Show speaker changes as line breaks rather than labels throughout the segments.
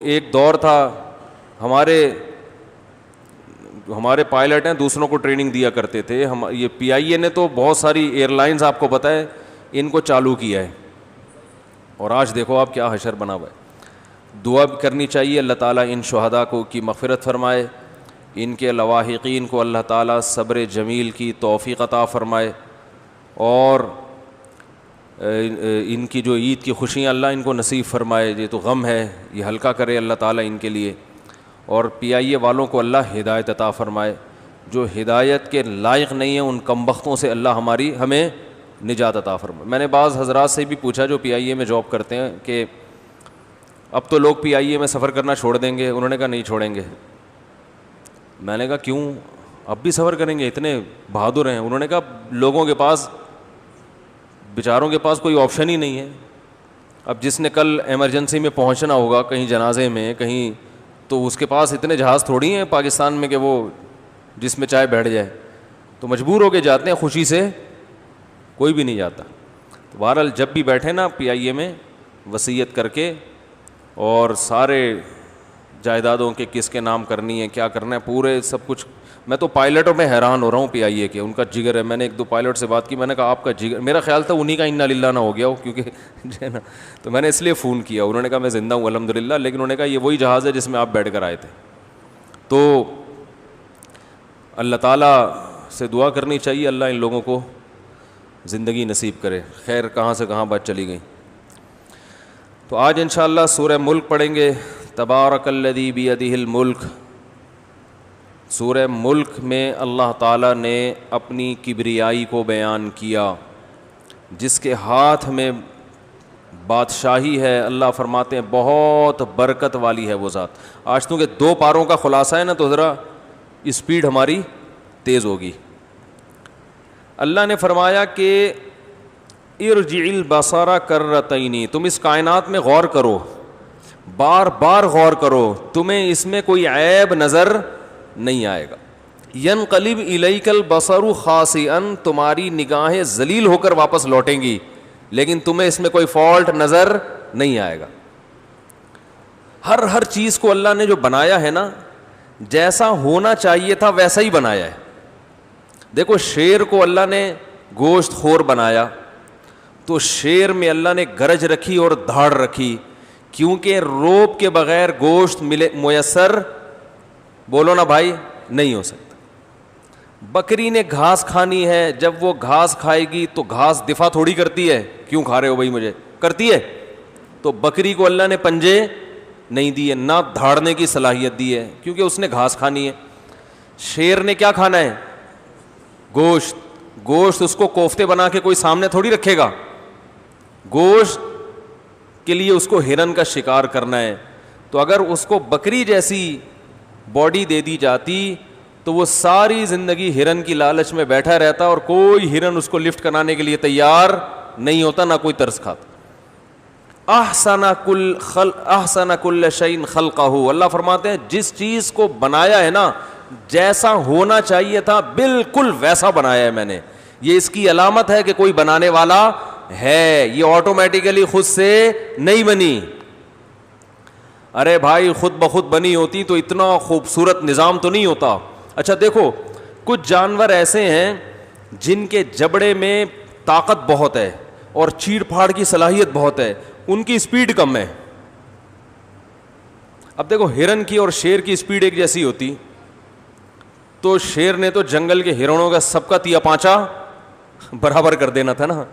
ایک دور تھا ہمارے پائلٹ ہیں دوسروں کو ٹریننگ دیا کرتے تھے. یہ پی آئی اے نے تو بہت ساری ایئر لائنز آپ کو پتہ ہے ان کو چالو کیا ہے, اور آج دیکھو آپ کیا حشر بنا ہوا ہے. دعا بھی کرنی چاہیے اللہ تعالیٰ ان شہداء کو کی مغفرت فرمائے, ان کے لواحقین کو اللہ تعالیٰ صبر جمیل کی توفیق عطا فرمائے, اور ان کی جو عید کی خوشیاں اللہ ان کو نصیب فرمائے. یہ تو غم ہے, یہ ہلکا کرے اللہ تعالیٰ ان کے لیے, اور پی آئی اے والوں کو اللہ ہدایت عطا فرمائے. جو ہدایت کے لائق نہیں ہیں ان کمبختوں سے اللہ ہمیں نجات عطا فرمائے. میں نے بعض حضرات سے بھی پوچھا جو پی آئی اے میں جاب کرتے ہیں کہ اب تو لوگ پی آئی اے میں سفر کرنا چھوڑ دیں گے. انہوں نے کہا نہیں چھوڑیں گے. میں نے کہا کیوں, اب بھی سفر کریں گے, اتنے بہادر ہیں. انہوں نے کہا لوگوں کے پاس, بیچاروں کے پاس کوئی آپشن ہی نہیں ہے. اب جس نے کل ایمرجنسی میں پہنچنا ہوگا کہیں جنازے میں کہیں, تو اس کے پاس اتنے جہاز تھوڑی ہیں پاکستان میں کہ وہ جس میں چائے بیٹھ جائے. تو مجبور ہو کے جاتے ہیں, خوشی سے کوئی بھی نہیں جاتا. تو بہرحال جب بھی بیٹھے نا پی آئی اے میں وصیت کر کے, اور سارے جائیدادوں کے کس کے نام کرنی ہے کیا کرنا ہے پورے سب کچھ. میں تو پائلٹوں میں حیران ہو رہا ہوں پی آئی اے کے, ان کا جگر ہے. میں نے ایک دو پائلٹ سے بات کی, میں نے کہا آپ کا جگر, میرا خیال تھا انہی کا انا للہ نہ ہو گیا ہو کیونکہ جو ہے نا, تو میں نے اس لیے فون کیا. انہوں نے کہا میں زندہ ہوں الحمدللہ, لیکن انہوں نے کہا یہ وہی جہاز ہے جس میں آپ بیٹھ کر آئے تھے. تو اللہ تعالیٰ سے دعا کرنی چاہیے اللہ ان لوگوں کو زندگی نصیب کرے. خیر کہاں سے کہاں بات چلی گئی. تو آج انشاءاللہ سورہ ملک پڑھیں گے. تبارک الذی بیدہ الملک. سورہ ملک میں اللہ تعالیٰ نے اپنی کبریائی کو بیان کیا, جس کے ہاتھ میں بادشاہی ہے. اللہ فرماتے ہیں بہت برکت والی ہے وہ ذات. آج تو کہ 2 پاروں کا خلاصہ ہے نا, تو ذرا اسپیڈ ہماری تیز ہوگی. اللہ نے فرمایا کہ ارجع البصر کرتین, تم اس کائنات میں غور کرو, بار بار غور کرو, تمہیں اس میں کوئی عیب نظر نہیں آئے گا. ینقلب الیک البصر خاسئا, تمہاری نگاہیں ذلیل ہو کر واپس لوٹیں گی, لیکن تمہیں اس میں کوئی فالٹ نظر نہیں آئے گا. ہر چیز کو اللہ نے جو بنایا ہے نا, جیسا ہونا چاہیے تھا ویسا ہی بنایا ہے. دیکھو شیر کو اللہ نے گوشت خور بنایا, تو شیر میں اللہ نے گرج رکھی اور دھاڑ رکھی, کیونکہ روب کے بغیر گوشت میسر, بولو نا بھائی, نہیں ہو سکتا. بکری نے گھاس کھانی ہے, جب وہ گھاس کھائے گی تو گھاس دفاع تھوڑی کرتی ہے, کیوں کھا رہے ہو بھائی مجھے, کرتی ہے. تو بکری کو اللہ نے پنجے نہیں دیے, نہ دھاڑنے کی صلاحیت دی ہے, کیونکہ اس نے گھاس کھانی ہے. شیر نے کیا کھانا ہے, گوشت. گوشت اس کو کوفتے بنا کے کوئی سامنے تھوڑی رکھے گا, گوشت کے لیے اس کو ہرن کا شکار کرنا ہے. تو اگر اس کو بکری جیسی باڈی دے دی جاتی تو وہ ساری زندگی ہرن کی لالچ میں بیٹھا رہتا, اور کوئی ہرن اس کو لفٹ کرانے کے لیے تیار نہیں ہوتا, نہ کوئی ترس کھاتا. احسن کل شیء خلقہ, اللہ فرماتے ہیں جس چیز کو بنایا ہے نا, جیسا ہونا چاہیے تھا بالکل ویسا بنایا ہے میں نے. یہ اس کی علامت ہے کہ کوئی بنانے والا ہے, یہ آٹومیٹیکلی خود سے نہیں بنی. ارے بھائی خود بخود بنی ہوتی تو اتنا خوبصورت نظام تو نہیں ہوتا. اچھا دیکھو, کچھ جانور ایسے ہیں جن کے جبڑے میں طاقت بہت ہے اور چیڑ پھاڑ کی صلاحیت بہت ہے, ان کی اسپیڈ کم ہے. اب دیکھو ہرن کی اور شیر کی اسپیڈ ایک جیسی ہوتی, تو شیر نے تو جنگل کے ہرنوں کا سب کا تیا پانچا برابر کر دینا تھا نا.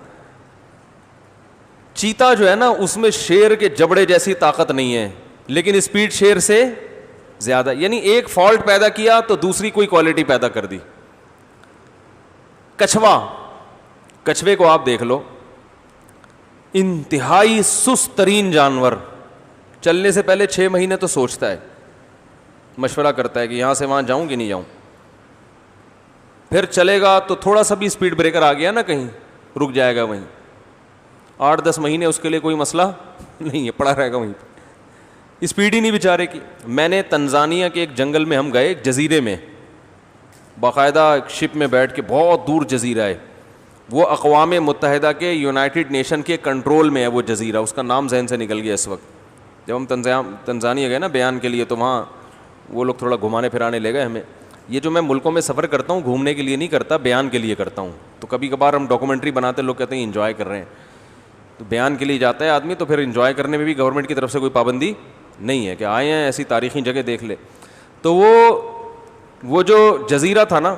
چیتا جو ہے نا, اس میں شیر کے جبڑے جیسی طاقت نہیں ہے, لیکن اسپیڈ شیر سے زیادہ. یعنی ایک فالٹ پیدا کیا تو دوسری کوئی کوالٹی پیدا کر دی. کچھوے کو آپ دیکھ لو, انتہائی سست ترین جانور. چلنے سے پہلے 6 مہینے تو سوچتا ہے, مشورہ کرتا ہے کہ یہاں سے وہاں جاؤں کہ نہیں جاؤں. پھر چلے گا تو تھوڑا سا بھی اسپیڈ بریکر آ گیا نا کہیں, رک جائے گا وہیں. 8-10 مہینے اس کے لیے کوئی مسئلہ نہیں ہے, پڑا رہے گا وہیں پہ, اسپیڈ ہی نہیں بیچارے کی. میں نے تنزانیہ کے ایک جنگل میں ہم گئے, ایک جزیرے میں, باقاعدہ ایک شپ میں بیٹھ کے, بہت دور جزیرہ ہے وہ, اقوام متحدہ کے یونائٹڈ نیشن کے کنٹرول میں ہے وہ جزیرہ, اس کا نام ذہن سے نکل گیا اس وقت. جب ہم تنزانیہ گئے نا بیان کے لیے تو وہاں وہ لوگ تھوڑا گھمانے پھرانے لے گئے ہمیں. یہ جو میں ملکوں میں سفر کرتا ہوں گھومنے کے لیے نہیں کرتا, بیان کے لیے کرتا ہوں. تو کبھی کبھار ہم ڈاکومنٹری بناتے لوگ کہتے ہیں انجوائے کر رہے ہیں, تو بیان کے لیے جاتا ہے آدمی تو پھر انجوائے کرنے میں بھی گورنمنٹ کی طرف سے کوئی پابندی نہیں ہے کہ آئے ہیں ایسی تاریخی جگہ دیکھ لے. تو وہ جو جزیرہ تھا نا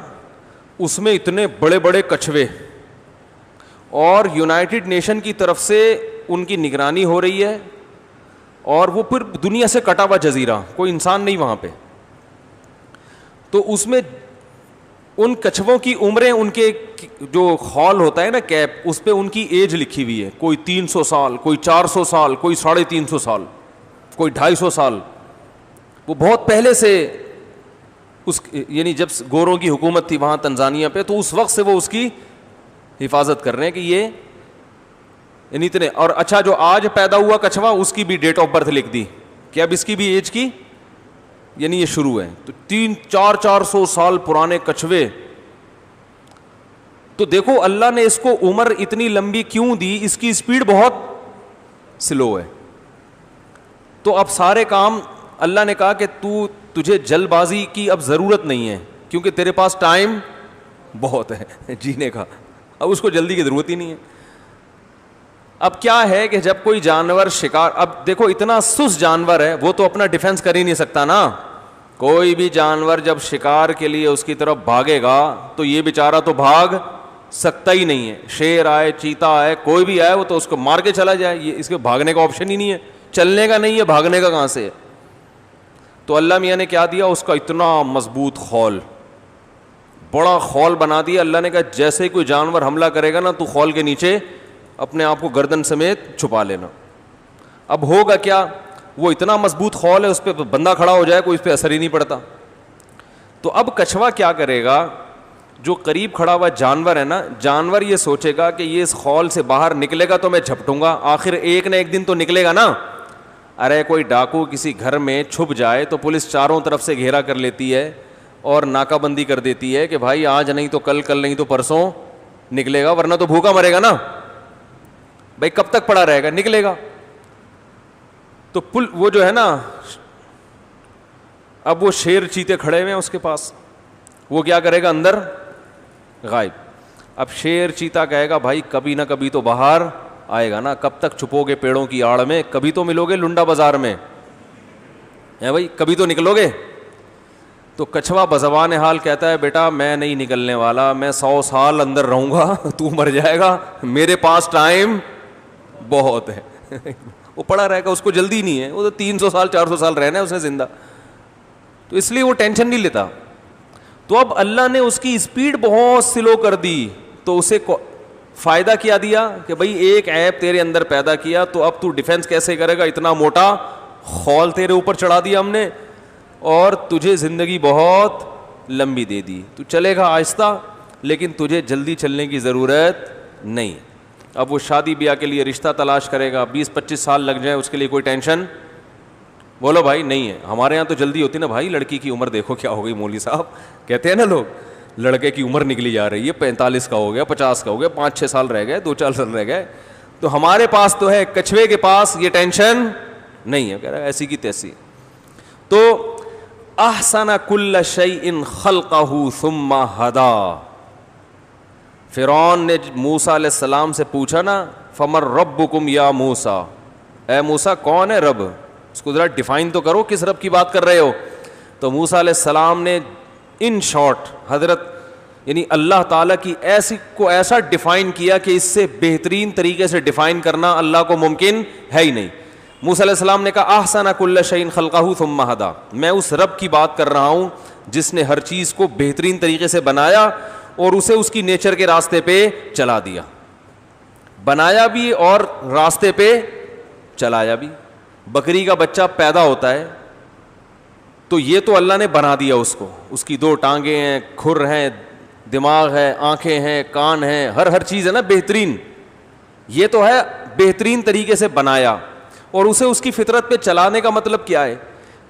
اس میں اتنے بڑے بڑے کچھوے, اور یونائٹڈ نیشن کی طرف سے ان کی نگرانی ہو رہی ہے, اور وہ پھر دنیا سے کٹا ہوا جزیرہ, کوئی انسان نہیں وہاں پہ. تو اس میں ان کچھووں کی عمریں, ان کے جو خول ہوتا ہے نا کیپ, اس پہ ان کی ایج لکھی ہوئی ہے. کوئی 300 سال, کوئی 400 سال, کوئی 350 سال, کوئی 250 سال. وہ بہت پہلے سے اس یعنی جب گوروں کی حکومت تھی وہاں تنزانیہ پہ, تو اس وقت سے وہ اس کی حفاظت کر رہے ہیں کہ یہ یعنی اتنے. اور اچھا جو آج پیدا ہوا کچھوا اس کی بھی ڈیٹ آف برتھ لکھ دی کہ اب اس کی بھی ایج کی یعنی یہ شروع ہے. تو 300-400 سال پرانے کچھوے. تو دیکھو اللہ نے اس کو عمر اتنی لمبی کیوں دی, اس کی اسپیڈ بہت سلو ہے. تو اب سارے کام اللہ نے کہا کہ تجھے جلد بازی کی اب ضرورت نہیں ہے کیونکہ تیرے پاس ٹائم بہت ہے جینے کا, اب اس کو جلدی کی ضرورت ہی نہیں ہے. اب کیا ہے کہ جب کوئی جانور شکار, اب دیکھو اتنا سست جانور ہے وہ تو اپنا ڈیفینس کر ہی نہیں سکتا نا. کوئی بھی جانور جب شکار کے لیے اس کی طرف بھاگے گا تو یہ بیچارہ تو بھاگ سکتا ہی نہیں ہے. شیر آئے, چیتا آئے, کوئی بھی آئے وہ تو اس کو مار کے چلا جائے, یہ اس کے بھاگنے کا آپشن ہی نہیں ہے. چلنے کا نہیں ہے, بھاگنے کا کہاں سے ہے. تو اللہ میاں نے کیا دیا, اس کا اتنا مضبوط خول, بڑا خول بنا دیا. اللہ نے کہا جیسے ہی کوئی جانور حملہ کرے گا نا تو خول کے نیچے اپنے آپ کو گردن سمیت چھپا لینا. اب ہوگا کیا, وہ اتنا مضبوط خول ہے اس پہ بندہ کھڑا ہو جائے کوئی اس پہ اثر ہی نہیں پڑتا. تو اب کچھوا کیا کرے گا, جو قریب کھڑا ہوا جانور ہے نا, جانور یہ سوچے گا کہ یہ اس خول سے باہر نکلے گا تو میں جھپٹوں گا, آخر ایک نہ ایک دن تو نکلے گا نا. ارے کوئی ڈاکو کسی گھر میں چھپ جائے تو پولیس چاروں طرف سے گھیرا کر لیتی ہے اور ناکہ بندی کر دیتی ہے کہ بھائی آج نہیں تو کل, کل نہیں تو پرسوں نکلے گا, ورنہ تو بھوکا مرے گا نا. بھائی کب تک پڑا رہے گا, نکلے گا. تو وہ جو ہے نا, اب وہ شیر چیتے کھڑے ہوئے ہیں اس کے پاس, وہ کیا کرے گا, اندر غائب. اب شیر چیتا کہے گا بھائی کبھی نہ کبھی تو باہر آئے گا نا, کب تک چھپو گے پیڑوں کی آڑ میں, کبھی تو ملو گے لنڈا بازار میں, ہے بھائی کبھی تو نکلو گے. تو کچھوا بزبان حال کہتا ہے بیٹا میں نہیں نکلنے والا, میں 100 سال اندر رہوں گا, تو مر جائے گا, میرے پاس ٹائم بہت ہے. وہ پڑا رہے گا, اس کو جلدی نہیں ہے, وہ تو 300 سال 400 سال رہنا ہے اسے زندہ, تو اس لیے وہ ٹینشن نہیں لیتا. تو اب اللہ نے اس کی اسپیڈ بہت سلو کر دی, تو اسے فائدہ کیا دیا کہ بھائی ایک عیب تیرے اندر پیدا کیا, تو اب تو ڈیفینس کیسے کرے گا, اتنا موٹا خول تیرے اوپر چڑھا دیا ہم نے, اور تجھے زندگی بہت لمبی دے دی, تو چلے گا آہستہ لیکن تجھے جلدی چلنے کی ضرورت نہیں. اب وہ شادی بیاہ کے لیے رشتہ تلاش کرے گا, 20-25 سال لگ جائے اس کے لیے کوئی ٹینشن بولو بھائی نہیں ہے. ہمارے یہاں تو جلدی ہوتی نا بھائی, لڑکی کی عمر دیکھو کیا ہو گئی, مولوی صاحب کہتے ہیں نا لوگ, لڑکے کی عمر نکلی جا رہی ہے, 45 کا ہو گیا, 50 کا ہو گیا, 5-6 سال رہ گئے, 2-4 سال رہ گئے. تو ہمارے پاس تو ہے, کچھوے کے پاس یہ ٹینشن نہیں ہے, کہہ رہا ایسی کی تیسی. تو احسن کل شیء خلقہ ثم ہدا. فرعون نے موسیٰ علیہ السلام سے پوچھا نا, فمن ربکم یا موسیٰ, اے موسیٰ کون ہے رب, اس کو ذرا ڈیفائن تو کرو کس رب کی بات کر رہے ہو. تو موسیٰ علیہ السلام نے ان شارٹ حضرت یعنی اللہ تعالیٰ کی ایسا ڈیفائن کیا کہ اس سے بہترین طریقے سے ڈیفائن کرنا اللہ کو ممکن ہے ہی نہیں. موسیٰ علیہ السلام نے کہا احسن کل شیء خلقہ ثم ہدا, میں اس رب کی بات کر رہا ہوں جس نے ہر چیز کو بہترین طریقے سے بنایا اور اسے اس کی نیچر کے راستے پہ چلا دیا, بنایا بھی اور راستے پہ چلایا بھی. بکری کا بچہ پیدا ہوتا ہے تو یہ تو اللہ نے بنا دیا اس کو, اس کی 2 ٹانگیں ہیں, کھر ہیں, دماغ ہے, آنکھیں ہیں, کان ہیں, ہر چیز ہے نا بہترین, یہ تو ہے بہترین طریقے سے بنایا. اور اسے اس کی فطرت پہ چلانے کا مطلب کیا ہے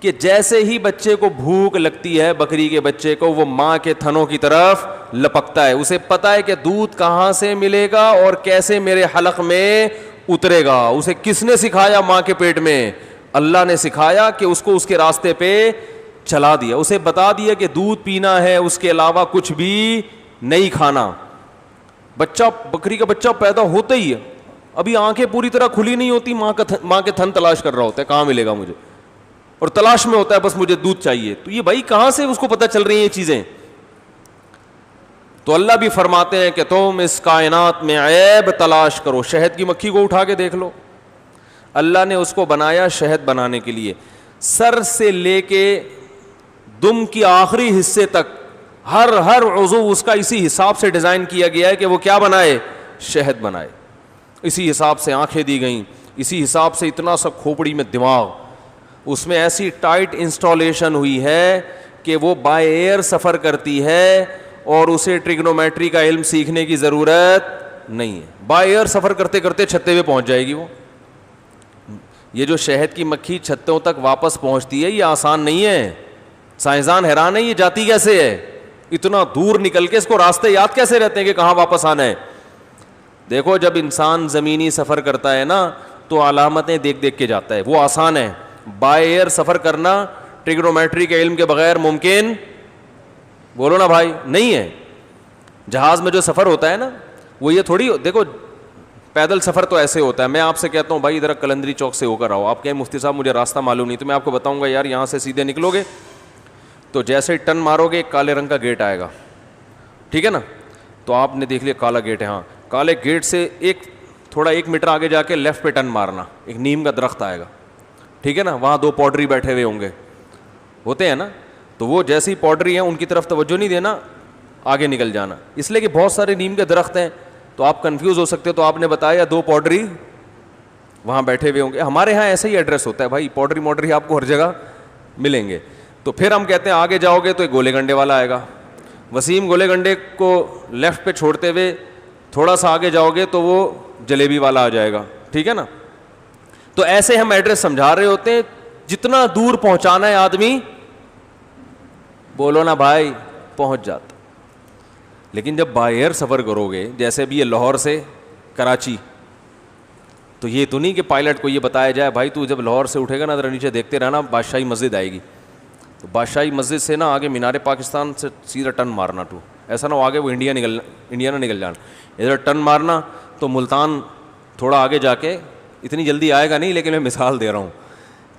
کہ جیسے ہی بچے کو بھوک لگتی ہے, بکری کے بچے کو, وہ ماں کے تھنوں کی طرف لپکتا ہے, اسے پتا ہے کہ دودھ کہاں سے ملے گا اور کیسے میرے حلق میں اترے گا. اسے کس نے سکھایا ماں کے پیٹ میں, اللہ نے سکھایا کہ اس کو اس کے راستے پہ چلا دیا, اسے بتا دیا کہ دودھ پینا ہے, اس کے علاوہ کچھ بھی نہیں کھانا. بچہ, بکری کا بچہ پیدا ہوتا ہی ہے, ابھی آنکھیں پوری طرح کھلی نہیں ہوتی, ماں کے تھن تلاش کر رہا ہوتا ہے کہاں ملے گا مجھے, اور تلاش میں ہوتا ہے بس مجھے دودھ چاہیے. تو یہ بھائی کہاں سے اس کو پتہ چل رہی ہیں یہ چیزیں؟ تو اللہ بھی فرماتے ہیں کہ تم اس کائنات میں عیب تلاش کرو. شہد کی مکھی کو اٹھا کے دیکھ لو, اللہ نے اس کو بنایا شہد بنانے کے لیے, سر سے لے کے دم کی آخری حصے تک ہر عضو اس کا اسی حساب سے ڈیزائن کیا گیا ہے کہ وہ کیا بنائے, شہد بنائے. اسی حساب سے آنکھیں دی گئیں, اسی حساب سے اتنا سا کھوپڑی میں دماغ, اس میں ایسی ٹائٹ انسٹالیشن ہوئی ہے کہ وہ بائی ایئر سفر کرتی ہے اور اسے ٹریگنومیٹری کا علم سیکھنے کی ضرورت نہیں ہے. بائی ایئر سفر کرتے کرتے چھتے پہ پہنچ جائے گی وہ. یہ جو شہد کی مکھی چھتوں تک واپس پہنچتی ہے یہ آسان نہیں ہے. سائنسدان حیران ہے یہ جاتی کیسے ہے, اتنا دور نکل کے اس کو راستے یاد کیسے رہتے ہیں کہ کہاں واپس آنا ہے. دیکھو جب انسان زمینی سفر کرتا ہے نا تو علامتیں دیکھ دیکھ کے جاتا ہے, وہ آسان ہے. بائی ایئر سفر کرنا ٹریگنومیٹری کے علم کے بغیر ممکن, بولو نا بھائی, نہیں ہے. جہاز میں جو سفر ہوتا ہے نا وہ یہ تھوڑی, دیکھو پیدل سفر تو ایسے ہوتا ہے, میں آپ سے کہتا ہوں بھائی ادھر کلندری چوک سے ہو کر آؤ, آپ کہیں مفتی صاحب مجھے راستہ معلوم نہیں, تو میں آپ کو بتاؤں گا یار یہاں سے سیدھے نکلو گے تو جیسے ہی ٹرن مارو گے ایک کالے رنگ کا گیٹ آئے گا, ٹھیک ہے نا, تو آپ نے دیکھ لیا کالا گیٹ ہے, ہاں کالے گیٹ سے تھوڑا 1 میٹر آگے جا کے لیفٹ پہ ٹرن مارنا, ایک نیم کا درخت آئے گا, ٹھیک ہے نا, وہاں 2 پوڈری بیٹھے ہوئے ہوں گے, ہوتے ہیں نا, تو وہ جیسی پوڈری ہیں ان کی طرف توجہ نہیں دینا, آگے نکل جانا, اس لیے کہ بہت سارے نیم کے درخت ہیں تو آپ کنفیوز ہو سکتے ہو. تو آپ نے بتایا 2 پوڈری وہاں بیٹھے ہوئے ہوں گے. ہمارے ہاں ایسا ہی ایڈریس ہوتا ہے بھائی, پوڈری موڈری آپ کو ہر جگہ ملیں گے. تو پھر ہم کہتے ہیں آگے جاؤ گے تو ایک گولے گنڈے والا آئے گا, وسیم گولے گنڈے کو لیفٹ پہ چھوڑتے ہوئے تھوڑا سا آگے جاؤ گے تو وہ جلیبی والا آ جائے گا, ٹھیک ہے نا. تو ایسے ہم ایڈریس سمجھا رہے ہوتے ہیں, جتنا دور پہنچانا ہے آدمی, بولو نا بھائی, پہنچ جاتا. لیکن جب بائی ایئر سفر کرو گے, جیسے بھی یہ لاہور سے کراچی, تو یہ تو نہیں کہ پائلٹ کو یہ بتایا جائے بھائی تو جب لاہور سے اٹھے گا نا ذرا نیچے دیکھتے رہنا بادشاہی مسجد آئے گی, تو بادشاہی مسجد سے نا آگے مینار پاکستان سے سیدھا ٹرن مارنا, تو ایسا نہ ہو آگے وہ انڈیا نہ نکل جانا, ادھر ٹرن مارنا. تو ملتان تھوڑا آگے جا کے, اتنی جلدی آئے گا نہیں لیکن میں مثال دے رہا ہوں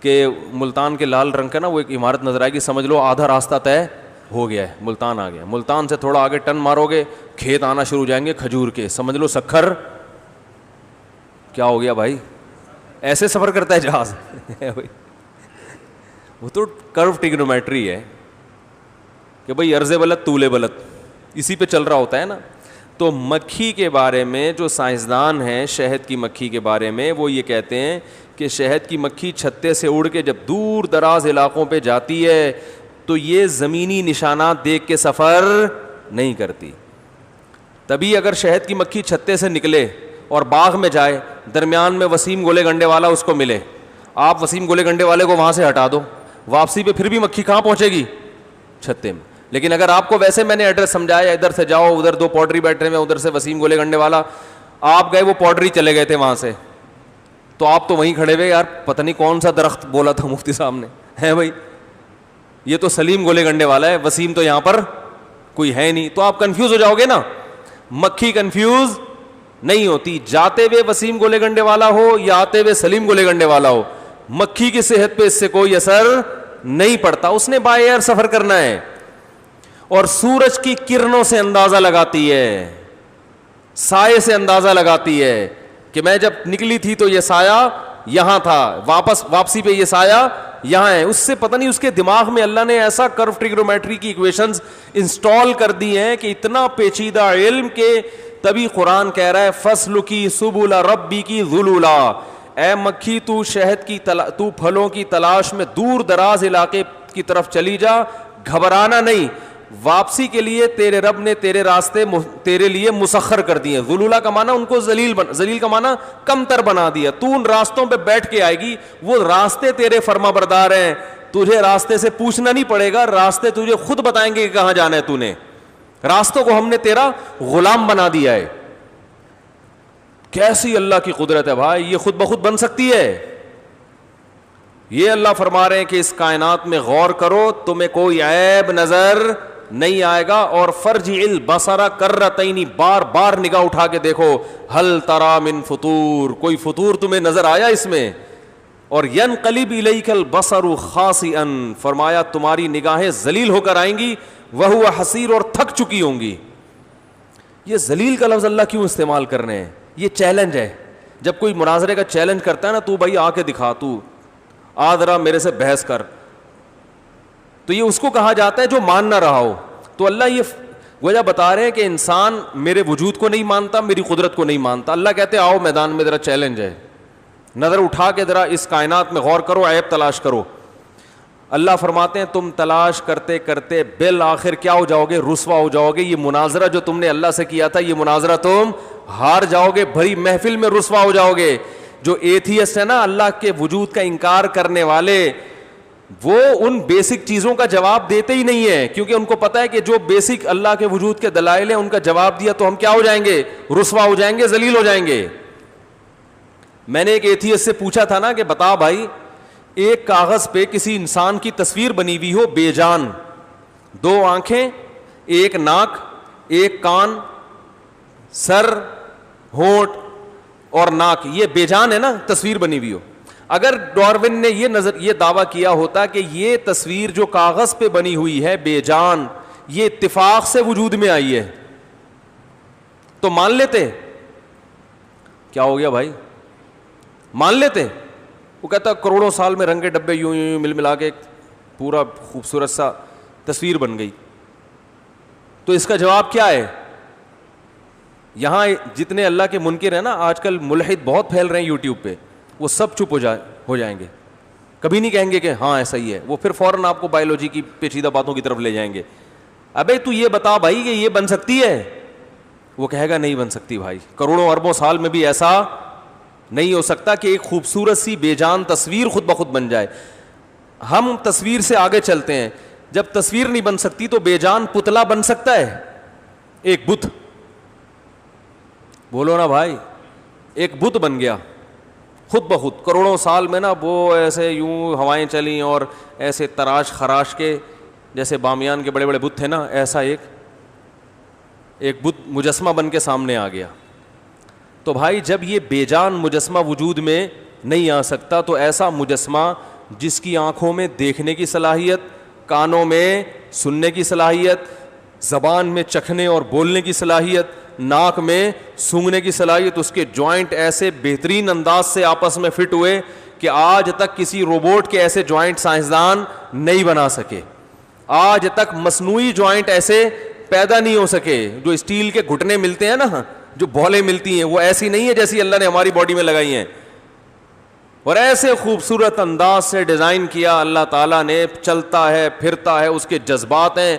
کہ ملتان کے لال رنگ کا نا وہ ایک عمارت نظر آئے گی, سمجھ لو آدھا راستہ طے ہو گیا ہے, ملتان آ گیا. ملتان سے تھوڑا آگے ٹرن مارو گے, کھیت آنا شروع ہو جائیں گے کھجور کے, سمجھ لو سکھر کیا ہو گیا بھائی. ایسے سفر کرتا ہے جہاز وہ تو کرو ٹریگنومیٹری ہے کہ بھائی عرض بلد طول بلد, اسی پہ چل رہا ہوتا ہے نا. تو مکھی کے بارے میں جو سائنسدان ہیں, شہد کی مکھی کے بارے میں, وہ یہ کہتے ہیں کہ شہد کی مکھی چھتے سے اڑ کے جب دور دراز علاقوں پہ جاتی ہے تو یہ زمینی نشانات دیکھ کے سفر نہیں کرتی. تبھی اگر شہد کی مکھی چھتے سے نکلے اور باغ میں جائے, درمیان میں وسیم گولے گنڈے والا اس کو ملے, آپ وسیم گولے گنڈے والے کو وہاں سے ہٹا دو, واپسی پہ پھر بھی مکھی کہاں پہنچے گی, چھتے میں. لیکن اگر آپ کو ویسے میں نے ایڈریس سمجھایا, ادھر سے جاؤ, ادھر 2 پوڈری بیٹھے ہوئے, ادھر سے وسیم گولے گنڈے والا, آپ گئے وہ پوڈری چلے گئے تھے وہاں سے, تو آپ تو وہیں کھڑے ہوئے, یار پتہ نہیں کون سا درخت بولا تھا مفتی صاحب نے, ہے بھائی یہ تو سلیم گولے گنڈے والا ہے, وسیم تو یہاں پر کوئی ہے نہیں. تو آپ کنفیوز ہو جاؤ گے نا. مکھی کنفیوز نہیں ہوتی, جاتے ہوئے وسیم گولے گنڈے والا ہو یا آتے ہوئے سلیم گولے گنڈے والا ہو, مکھی کی صحت پہ اس سے کوئی اثر نہیں پڑتا. اس نے بائی ایئر سفر کرنا ہے اور سورج کی کرنوں سے اندازہ لگاتی ہے, سائے سے اندازہ لگاتی ہے کہ میں جب نکلی تھی تو یہ سایہ یہاں تھا, واپسی پہ یہ سایہ یہاں ہے. اس سے پتہ نہیں اس کے دماغ میں اللہ نے ایسا کرو ٹریگنومیٹری کی ایکویشنز انسٹال کر دی ہیں کہ اتنا پیچیدہ علم کہ تبھی قرآن کہہ رہا ہے فَاسْلُكِي سُبُلَ رَبِّكِ ذُلُولًا, اے مکھی تو شہد کی تو پھلوں کی تلاش میں دور دراز علاقے کی طرف چلی جا, گھبرانا نہیں, واپسی کے لیے تیرے رب نے تیرے راستے تیرے لیے مسخر کر دیے. ذلولا کا معنی ان کو ذلیل کا معنی کم تر بنا دیا. تو ان راستوں پہ بیٹھ کے آئے گی, وہ راستے تیرے فرما بردار ہیں, تجھے راستے سے پوچھنا نہیں پڑے گا, راستے تجھے خود بتائیں گے کہ کہاں جانا ہے. تو نے راستوں کو ہم نے تیرا غلام بنا دیا ہے. کیسی اللہ کی قدرت ہے بھائی, یہ خود بخود بن سکتی ہے. یہ اللہ فرما رہے ہیں کہ اس کائنات میں غور کرو, تمہیں کوئی عیب نظر نہیں آئے گا. اور فرجع البصر کرتین, بار بار نگاہ اٹھا کے دیکھو, ہل تری من فطور, کوئی فطور تمہیں نظر آیا اس میں. اور ینقلب الیک البصر خاسئا, فرمایا تمہاری نگاہیں ذلیل ہو کر آئیں گی, وہو حسیر, اور تھک چکی ہوں گی. یہ ذلیل کا لفظ اللہ کیوں استعمال کر رہے ہیں؟ یہ چیلنج ہے. جب کوئی مناظرے کا چیلنج کرتا ہے نا, تو بھائی آ کے دکھا, تو آ ذرا میرے سے بحث کر, تو یہ اس کو کہا جاتا ہے جو مان نہ رہا ہو. تو اللہ یہ وجہ بتا رہے ہیں کہ انسان میرے وجود کو نہیں مانتا, میری قدرت کو نہیں مانتا. اللہ کہتے ہیں آؤ میدان میں, ذرا چیلنج ہے, نظر اٹھا کے ذرا اس کائنات میں غور کرو, عیب تلاش کرو. اللہ فرماتے ہیں تم تلاش کرتے کرتے بالآخر کیا ہو جاؤ گے؟ رسوا ہو جاؤ گے. یہ مناظرہ جو تم نے اللہ سے کیا تھا, یہ مناظرہ تم ہار جاؤ گے, بھری محفل میں رسوا ہو جاؤ گے. جو ایتھیسٹ ہے نا, اللہ کے وجود کا انکار کرنے والے, وہ ان بیسک چیزوں کا جواب دیتے ہی نہیں ہیں, کیونکہ ان کو پتا ہے کہ جو بیسک اللہ کے وجود کے دلائل ہیں ان کا جواب دیا تو ہم کیا ہو جائیں گے؟ رسوا ہو جائیں گے, ذلیل ہو جائیں گے. میں نے ایک ایتھیسٹ سے پوچھا تھا نا کہ بتا بھائی, ایک کاغذ پہ کسی انسان کی تصویر بنی ہوئی ہو بے جان, 2 آنکھیں, 1 ناک, 1 کان, سر, ہونٹ اور ناک, یہ بے جان ہے نا, تصویر بنی ہوئی ہو. اگر ڈاروین نے یہ دعویٰ کیا ہوتا کہ یہ تصویر جو کاغذ پہ بنی ہوئی ہے بے جان, یہ اتفاق سے وجود میں آئی ہے, تو مان لیتے. کیا ہو گیا بھائی؟ مان لیتے. وہ کہتا کروڑوں سال میں رنگ کے ڈبے یوں یوں مل ملا کے پورا خوبصورت سا تصویر بن گئی. تو اس کا جواب کیا ہے؟ یہاں جتنے اللہ کے منکر ہیں نا, آج کل ملحد بہت پھیل رہے ہیں یوٹیوب پہ, وہ سب چپ ہو جائیں گے, کبھی نہیں کہیں گے کہ ہاں ایسا ہی ہے. وہ پھر فوراً آپ کو بایولوجی کی پیچیدہ باتوں کی طرف لے جائیں گے. ابے تو یہ بتا بھائی کہ یہ بن سکتی ہے؟ وہ کہے گا نہیں بن سکتی بھائی, کروڑوں اربوں سال میں بھی ایسا نہیں ہو سکتا کہ ایک خوبصورت سی بے جان تصویر خود بخود بن جائے. ہم تصویر سے آگے چلتے ہیں, جب تصویر نہیں بن سکتی تو بے جان پتلا بن سکتا ہے, ایک بت. بولو نا بھائی, ایک بت بن گیا خود بخود کروڑوں سال میں نا, وہ ایسے یوں ہوائیں چلیں اور ایسے تراش خراش کے, جیسے بامیان کے بڑے بڑے بت تھے نا, ایسا ایک بت مجسمہ بن کے سامنے آ گیا. تو بھائی جب یہ بے جان مجسمہ وجود میں نہیں آ سکتا, تو ایسا مجسمہ جس کی آنکھوں میں دیکھنے کی صلاحیت, کانوں میں سننے کی صلاحیت, زبان میں چکھنے اور بولنے کی صلاحیت, ناک میں سونگھنے کی صلاحیت, اس کے جوائنٹ ایسے بہترین انداز سے آپس میں فٹ ہوئے کہ آج تک کسی روبوٹ کے ایسے جوائنٹ سائنسدان نہیں بنا سکے. آج تک مصنوعی جوائنٹ ایسے پیدا نہیں ہو سکے. جو اسٹیل کے گھٹنے ملتے ہیں نا, جو بولیں ملتی ہیں, وہ ایسی نہیں ہے جیسی اللہ نے ہماری باڈی میں لگائی ہیں, اور ایسے خوبصورت انداز سے ڈیزائن کیا اللہ تعالیٰ نے. چلتا ہے, پھرتا ہے, اس کے جذبات ہیں,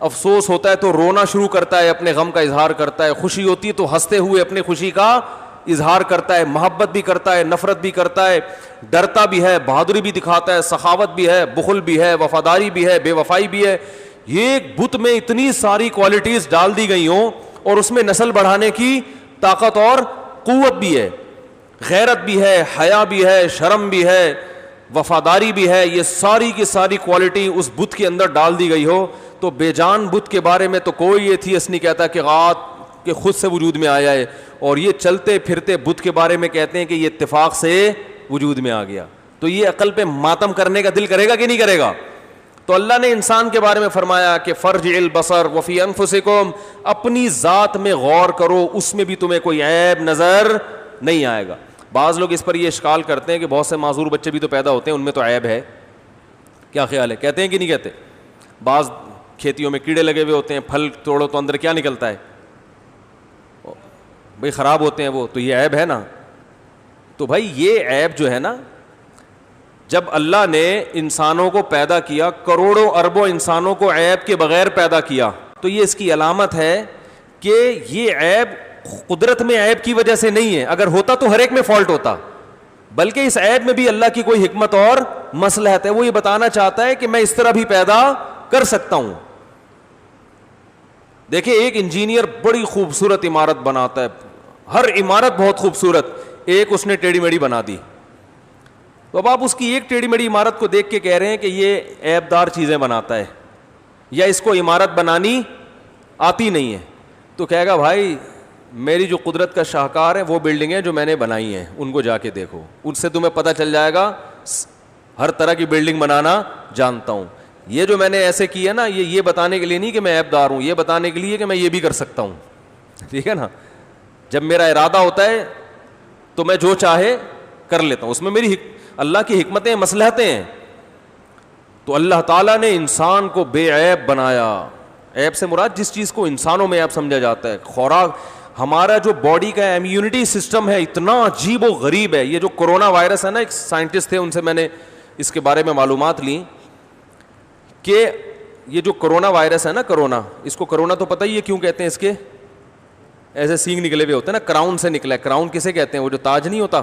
افسوس ہوتا ہے تو رونا شروع کرتا ہے, اپنے غم کا اظہار کرتا ہے, خوشی ہوتی ہے تو ہنستے ہوئے اپنی خوشی کا اظہار کرتا ہے, محبت بھی کرتا ہے, نفرت بھی کرتا ہے, ڈرتا بھی ہے, بہادری بھی دکھاتا ہے, سخاوت بھی ہے, بخل بھی ہے, وفاداری بھی ہے, بے وفائی بھی ہے. یہ ایک بت میں اتنی ساری کوالٹیز ڈال دی گئی ہوں, اور اس میں نسل بڑھانے کی طاقت اور قوت بھی ہے, غیرت بھی ہے, حیا بھی ہے, شرم بھی ہے, وفاداری بھی ہے. یہ ساری کی ساری کوالٹی اس بت کے اندر ڈال دی گئی ہو. تو بے جان بت کے بارے میں تو کوئی ایتھیسٹ نہیں کہتا کہ غات کہ خود سے وجود میں آیا ہے, اور یہ چلتے پھرتے بت کے بارے میں کہتے ہیں کہ یہ اتفاق سے وجود میں آ گیا. تو یہ عقل پہ ماتم کرنے کا دل کرے گا کہ نہیں کرے گا؟ تو اللہ نے انسان کے بارے میں فرمایا کہ فرجع البصر وفی انفسکم, اپنی ذات میں غور کرو, اس میں بھی تمہیں کوئی عیب نظر نہیں آئے گا. بعض لوگ اس پر یہ اشکال کرتے ہیں کہ بہت سے معذور بچے بھی تو پیدا ہوتے ہیں, ان میں تو عیب ہے. کیا خیال ہے, کہتے ہیں کہ نہیں کہتے؟ بعض کھیتیوں میں کیڑے لگے ہوئے ہوتے ہیں, پھل توڑو تو اندر کیا نکلتا ہے بھائی؟ خراب ہوتے ہیں وہ, تو یہ عیب ہے نا. تو بھائی یہ عیب جو ہے نا, جب اللہ نے انسانوں کو پیدا کیا, کروڑوں اربوں انسانوں کو عیب کے بغیر پیدا کیا, تو یہ اس کی علامت ہے کہ یہ عیب قدرت میں عیب کی وجہ سے نہیں ہے. اگر ہوتا تو ہر ایک میں فالٹ ہوتا, بلکہ اس عیب میں بھی اللہ کی کوئی حکمت اور مصلحت ہے. وہ یہ بتانا چاہتا ہے کہ میں اس طرح بھی پیدا کر سکتا ہوں. دیکھیں, ایک انجینئر بڑی خوبصورت عمارت بناتا ہے, ہر عمارت بہت خوبصورت, ایک اس نے ٹیڑھی میڑھی بنا دی. تو اب آپ اس کی ایک ٹیڑھی میڑھی عمارت کو دیکھ کے کہہ رہے ہیں کہ یہ عیب دار چیزیں بناتا ہے یا اس کو عمارت بنانی آتی نہیں ہے, تو کہے گا بھائی میری جو قدرت کا شاہکار ہے وہ بلڈنگیں جو میں نے بنائی ہیں ان کو جا کے دیکھو, ان سے تمہیں پتہ چل جائے گا ہر طرح کی بلڈنگ بنانا جانتا ہوں. یہ جو میں نے ایسے کی ہے نا, یہ بتانے کے لیے نہیں کہ میں عیب دار ہوں, یہ بتانے کے لیے کہ میں یہ بھی کر سکتا ہوں. ٹھیک ہے نا, جب میرا ارادہ ہوتا ہے تو میں جو چاہے کر لیتا ہوں, اس میں میری اللہ کی حکمتیں مصلحتیں ہیں. تو اللہ تعالیٰ نے انسان کو بے عیب بنایا. عیب سے مراد جس چیز کو انسانوں میں عیب سمجھا جاتا ہے. خوراک, ہمارا جو باڈی کا امیونٹی سسٹم ہے اتنا عجیب و غریب ہے. یہ جو کرونا وائرس ہے نا, ایک سائنٹسٹ تھے, ان سے میں نے اس کے بارے میں معلومات لی کہ یہ جو کرونا وائرس ہے نا, کرونا, اس کو کرونا تو پتہ ہی ہے کیوں کہتے ہیں, اس کے ایسے سینگ نکلے ہوئے ہوتے ہیں نا, کراؤن سے نکلا ہے. کراؤن کسے کہتے ہیں, وہ جو تاج نہیں ہوتا,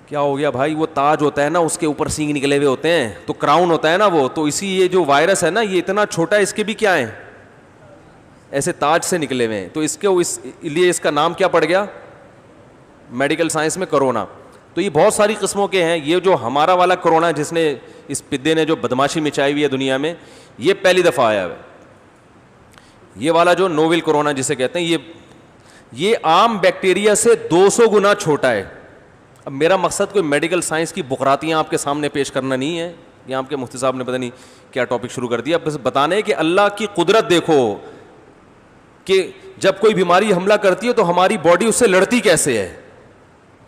کیا ہو گیا بھائی, وہ تاج ہوتا ہے نا, اس کے اوپر سینگ نکلے ہوئے ہوتے ہیں, تو کراؤن ہوتا ہے نا وہ. تو اسی یہ جو وائرس ہے نا, یہ اتنا چھوٹا ہے, اس کے بھی کیا ہیں, ایسے تاج سے نکلے ہوئے ہیں. تو اس کے لیے اس کا نام کیا پڑ گیا میڈیکل سائنس میں, کرونا. تو یہ بہت ساری قسموں کے ہیں. یہ جو ہمارا والا کرونا جس نے, اس پدے نے جو بدماشی مچائی ہوئی ہے دنیا میں, یہ پہلی دفعہ آیا ہے. یہ والا جو نوول کرونا جسے کہتے ہیں, یہ عام بیکٹیریا سے 200 گنا چھوٹا ہے. اب میرا مقصد کوئی میڈیکل سائنس کی بقراتیاں آپ کے سامنے پیش کرنا نہیں ہے. یہ آپ کے مفتی صاحب نے پتہ نہیں کیا ٹاپک شروع کر دیا. بس بتانے کہ اللہ کی قدرت دیکھو کہ جب کوئی بیماری حملہ کرتی ہے تو ہماری باڈی اس سے لڑتی کیسے ہے.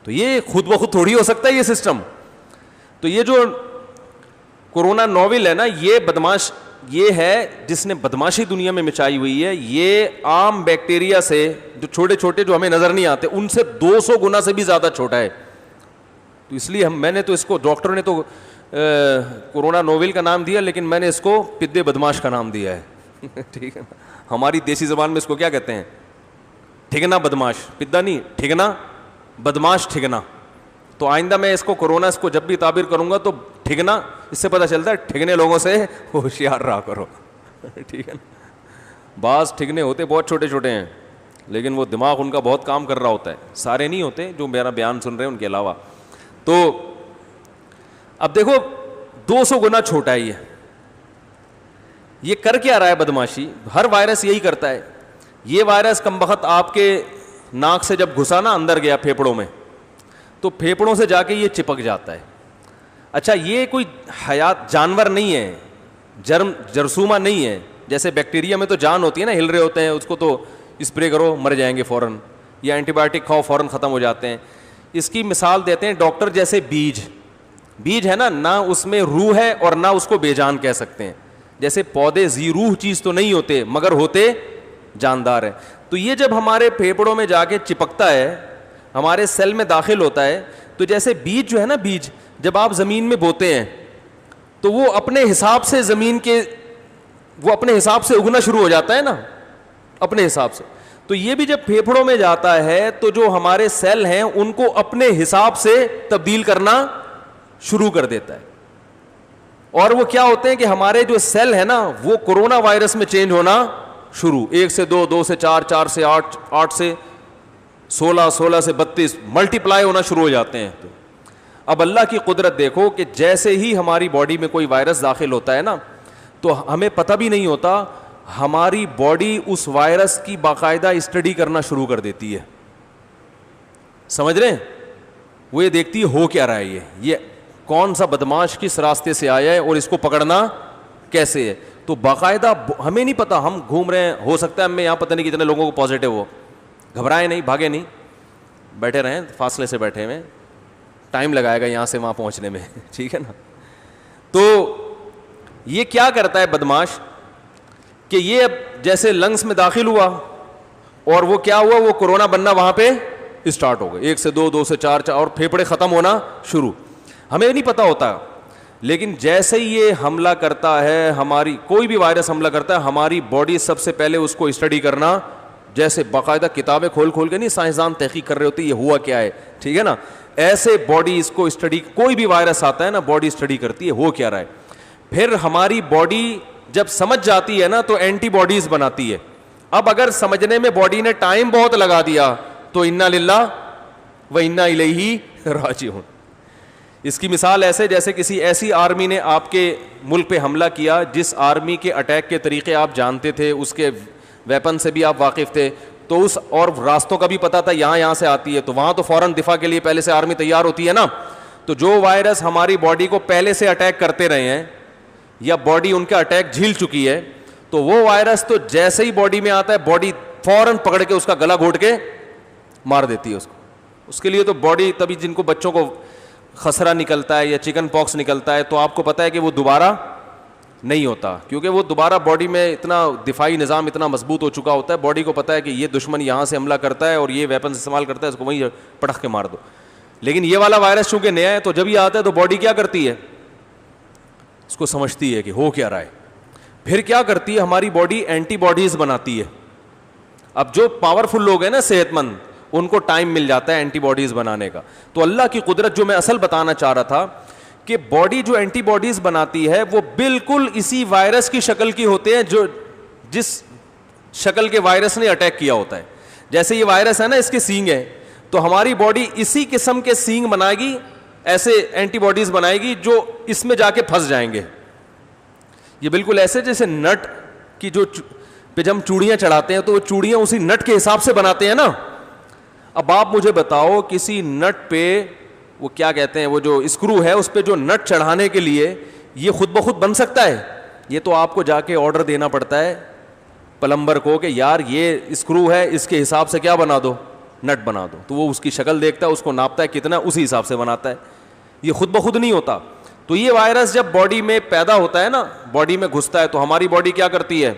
تو یہ خود بخود تھوڑی ہو سکتا ہے یہ سسٹم. تو یہ جو کورونا نوول ہے نا, یہ بدماش, یہ ہے جس نے بدماشی دنیا میں مچائی ہوئی ہے. یہ عام بیکٹیریا سے جو چھوٹے چھوٹے جو ہمیں نظر نہیں آتے, ان سے 200 گنا سے بھی زیادہ چھوٹا ہے. تو اس لیے میں نے تو اس کو, ڈاکٹر نے تو کورونا نوول کا نام دیا, لیکن میں نے اس کو پدے بدماش کا نام دیا ہے. ٹھیک ہے نا, ہماری دیسی زبان میں اس کو کیا کہتے ہیں, ٹھگنا بدماش. پدا نہیں, ٹھگنا بدماش, ٹھگنا. تو آئندہ میں اس کو کورونا, اس کو جب بھی تعبیر کروں گا تو ٹھگنا, اس سے پتہ چلتا ہے ٹھگنے لوگوں سے ہوشیار رہا کرو. ٹھیک ہے نا, بعض ٹھگنے ہوتے بہت چھوٹے چھوٹے ہیں, لیکن وہ دماغ ان کا بہت کام کر رہا ہوتا ہے. سارے نہیں ہوتے جو میرا بیان سن رہے ہیں ان کے علاوہ. تو اب دیکھو 200 گنا چھوٹا ہے یہ کر کیا رہا ہے بدماشی. ہر وائرس یہی کرتا ہے. یہ وائرس کم بخت آپ کے ناک سے جب گھسا نا, اندر گیا پھیپڑوں میں, تو پھیپڑوں سے جا کے یہ چپک جاتا ہے. اچھا, یہ کوئی حیات جانور نہیں ہے, جرثومہ نہیں ہے. جیسے بیکٹیریا میں تو جان ہوتی ہے نا, ہل رہے ہوتے ہیں, اس کو تو اسپرے کرو مر جائیں گے فوراً, یا اینٹی بایوٹک کھاؤ فوراً ختم ہو جاتے ہیں. اس کی مثال دیتے ہیں ڈاکٹر, جیسے بیج ہے نا, نہ اس میں روح ہے اور نہ اس کو بے جان کہہ سکتے ہیں. جیسے پودے ذی روح چیز تو نہیں ہوتے مگر ہوتے جاندار ہیں. تو یہ جب ہمارے پھیپڑوں میں جا کے چپکتا ہے, ہمارے سیل میں داخل ہوتا ہے, تو جیسے بیج جو ہے نا, بیج جب آپ زمین میں بوتے ہیں تو وہ اپنے حساب سے زمین کے, وہ اپنے حساب سے اگنا شروع ہو جاتا ہے نا, اپنے حساب سے. تو یہ بھی جب پھیپڑوں میں جاتا ہے تو جو ہمارے سیل ہیں ان کو اپنے حساب سے تبدیل کرنا شروع کر دیتا ہے. اور وہ کیا ہوتے ہیں کہ ہمارے جو سیل ہے نا, وہ کورونا وائرس میں چینج ہونا شروع, 1 سے 2, 2 سے 4, 4 سے 8, 8 سے 16, 16 سے 32 ملٹیپلائی ہونا شروع ہو جاتے ہیں. تو اب اللہ کی قدرت دیکھو کہ جیسے ہی ہماری باڈی میں کوئی وائرس داخل ہوتا ہے نا, تو ہمیں پتہ بھی نہیں ہوتا, ہماری باڈی اس وائرس کی باقاعدہ اسٹڈی کرنا شروع کر دیتی ہے. سمجھ رہے ہیں, وہ یہ دیکھتی ہے ہو کیا رہا ہے, یہ کون سا بدماش کس راستے سے آیا ہے اور اس کو پکڑنا کیسے ہے. تو باقاعدہ ہمیں نہیں پتا, ہم گھوم رہے ہیں, ہو سکتا ہے ہمیں یہاں پتہ نہیں کتنے لوگوں کو پازیٹیو ہو. گھبرائے نہیں, بھاگے نہیں, بیٹھے رہیں فاصلے سے بیٹھے ہوئے, ٹائم لگائے گا یہاں سے وہاں پہنچنے میں. ٹھیک ہے نا. تو یہ کیا کرتا ہے بدماش کہ یہ اب جیسے لنگس میں داخل ہوا اور وہ کیا ہوا, وہ کورونا بننا وہاں پہ اسٹارٹ ہو گئے, 1 سے 2, 2 سے 4, اور پھیپڑے ختم ہونا شروع. ہمیں نہیں پتا ہوتا, لیکن جیسے ہی یہ حملہ کرتا ہے, ہماری کوئی بھی وائرس حملہ کرتا ہے, ہماری باڈی سب سے پہلے اس کو اسٹڈی کرنا, جیسے باقاعدہ کتابیں کھول کھول کے نہیں سائنسدان تحقیق کر رہے ہوتے یہ ہوا کیا ہے. ٹھیک ہے نا, ایسے باڈی اس کو اسٹڈی, کوئی بھی وائرس آتا ہے نا, باڈی اسٹڈی کرتی ہے ہو کیا رہا ہے. پھر ہماری باڈی جب سمجھ جاتی ہے نا تو اینٹی باڈیز بناتی ہے. اب اگر سمجھنے میں باڈی نے ٹائم بہت لگا دیا تو انا للہ و انا الیہ راجعون. اس کی مثال ایسے جیسے کسی ایسی آرمی نے آپ کے ملک پہ حملہ کیا جس آرمی کے اٹیک کے طریقے آپ جانتے تھے, اس کے ویپن سے بھی آپ واقف تھے, تو اس اور راستوں کا بھی پتہ تھا یہاں سے آتی ہے, تو وہاں تو فوراً دفاع کے لیے پہلے سے آرمی تیار ہوتی ہے نا. تو جو وائرس ہماری باڈی کو پہلے سے اٹیک کرتے رہے ہیں یا باڈی ان کا اٹیک جھیل چکی ہے, تو وہ وائرس تو جیسے ہی باڈی میں آتا ہے باڈی فوراً پکڑ کے اس کا گلا گھونٹ کے مار دیتی ہے اس کو. اس کے لیے تو باڈی, تبھی جن کو بچوں کو خسرہ نکلتا ہے یا چکن پاکس نکلتا ہے تو آپ کو پتہ ہے کہ وہ دوبارہ نہیں ہوتا, کیونکہ وہ دوبارہ باڈی میں اتنا دفاعی نظام اتنا مضبوط ہو چکا ہوتا ہے, باڈی کو پتہ ہے کہ یہ دشمن یہاں سے حملہ کرتا ہے اور یہ ویپن استعمال کرتا ہے, اس کو وہیں پٹخ کے مار دو. لیکن یہ والا وائرس چونکہ نیا ہے تو جب یہ آتا ہے تو باڈی کیا کرتی ہے, اس کو سمجھتی ہے کہ ہو کیا رہا ہے, پھر کیا کرتی ہے ہماری باڈی اینٹی باڈیز بناتی ہے. اب جو پاورفل لوگ ہیں نا صحت مند, ان کو ٹائم مل جاتا ہے اینٹی باڈیز بنانے کا. تو اللہ کی قدرت جو میں اصل بتانا چاہ رہا تھا کہ باڈی جو اینٹی باڈیز بناتی ہے وہ بالکل اسی وائرس کی شکل کی ہوتے ہیں جو جس شکل کے وائرس نے اٹیک کیا ہوتا ہے. جیسے یہ وائرس ہے نا, اس کے سینگ ہے, تو ہماری باڈی اسی قسم کے سینگ بنائے گی, ایسے اینٹی باڈیز بنائے گی جو اس میں جا کے پھنس جائیں گے. یہ بالکل ایسے جیسے نٹ کی جو پہ ہم چوڑیاں چڑھاتے ہیں تو وہ چوڑیاں اسی نٹ کے حساب سے بناتے ہیں نا. اب آپ مجھے بتاؤ کسی نٹ پہ وہ کیا کہتے ہیں, وہ جو اسکرو ہے اس پہ جو نٹ چڑھانے کے لیے یہ خود بخود بن سکتا ہے؟ یہ تو آپ کو جا کے آرڈر دینا پڑتا ہے پلمبر کو کہ یار یہ اسکرو ہے, اس کے حساب سے کیا بنا دو, نٹ بنا دو. تو وہ اس کی شکل دیکھتا ہے, اس کو ناپتا ہے کتنا, اسی حساب سے بناتا ہے. یہ خود بخود نہیں ہوتا. تو یہ وائرس جب باڈی میں پیدا ہوتا ہے نا, باڈی میں گھستا ہے, تو ہماری باڈی کیا کرتی ہے,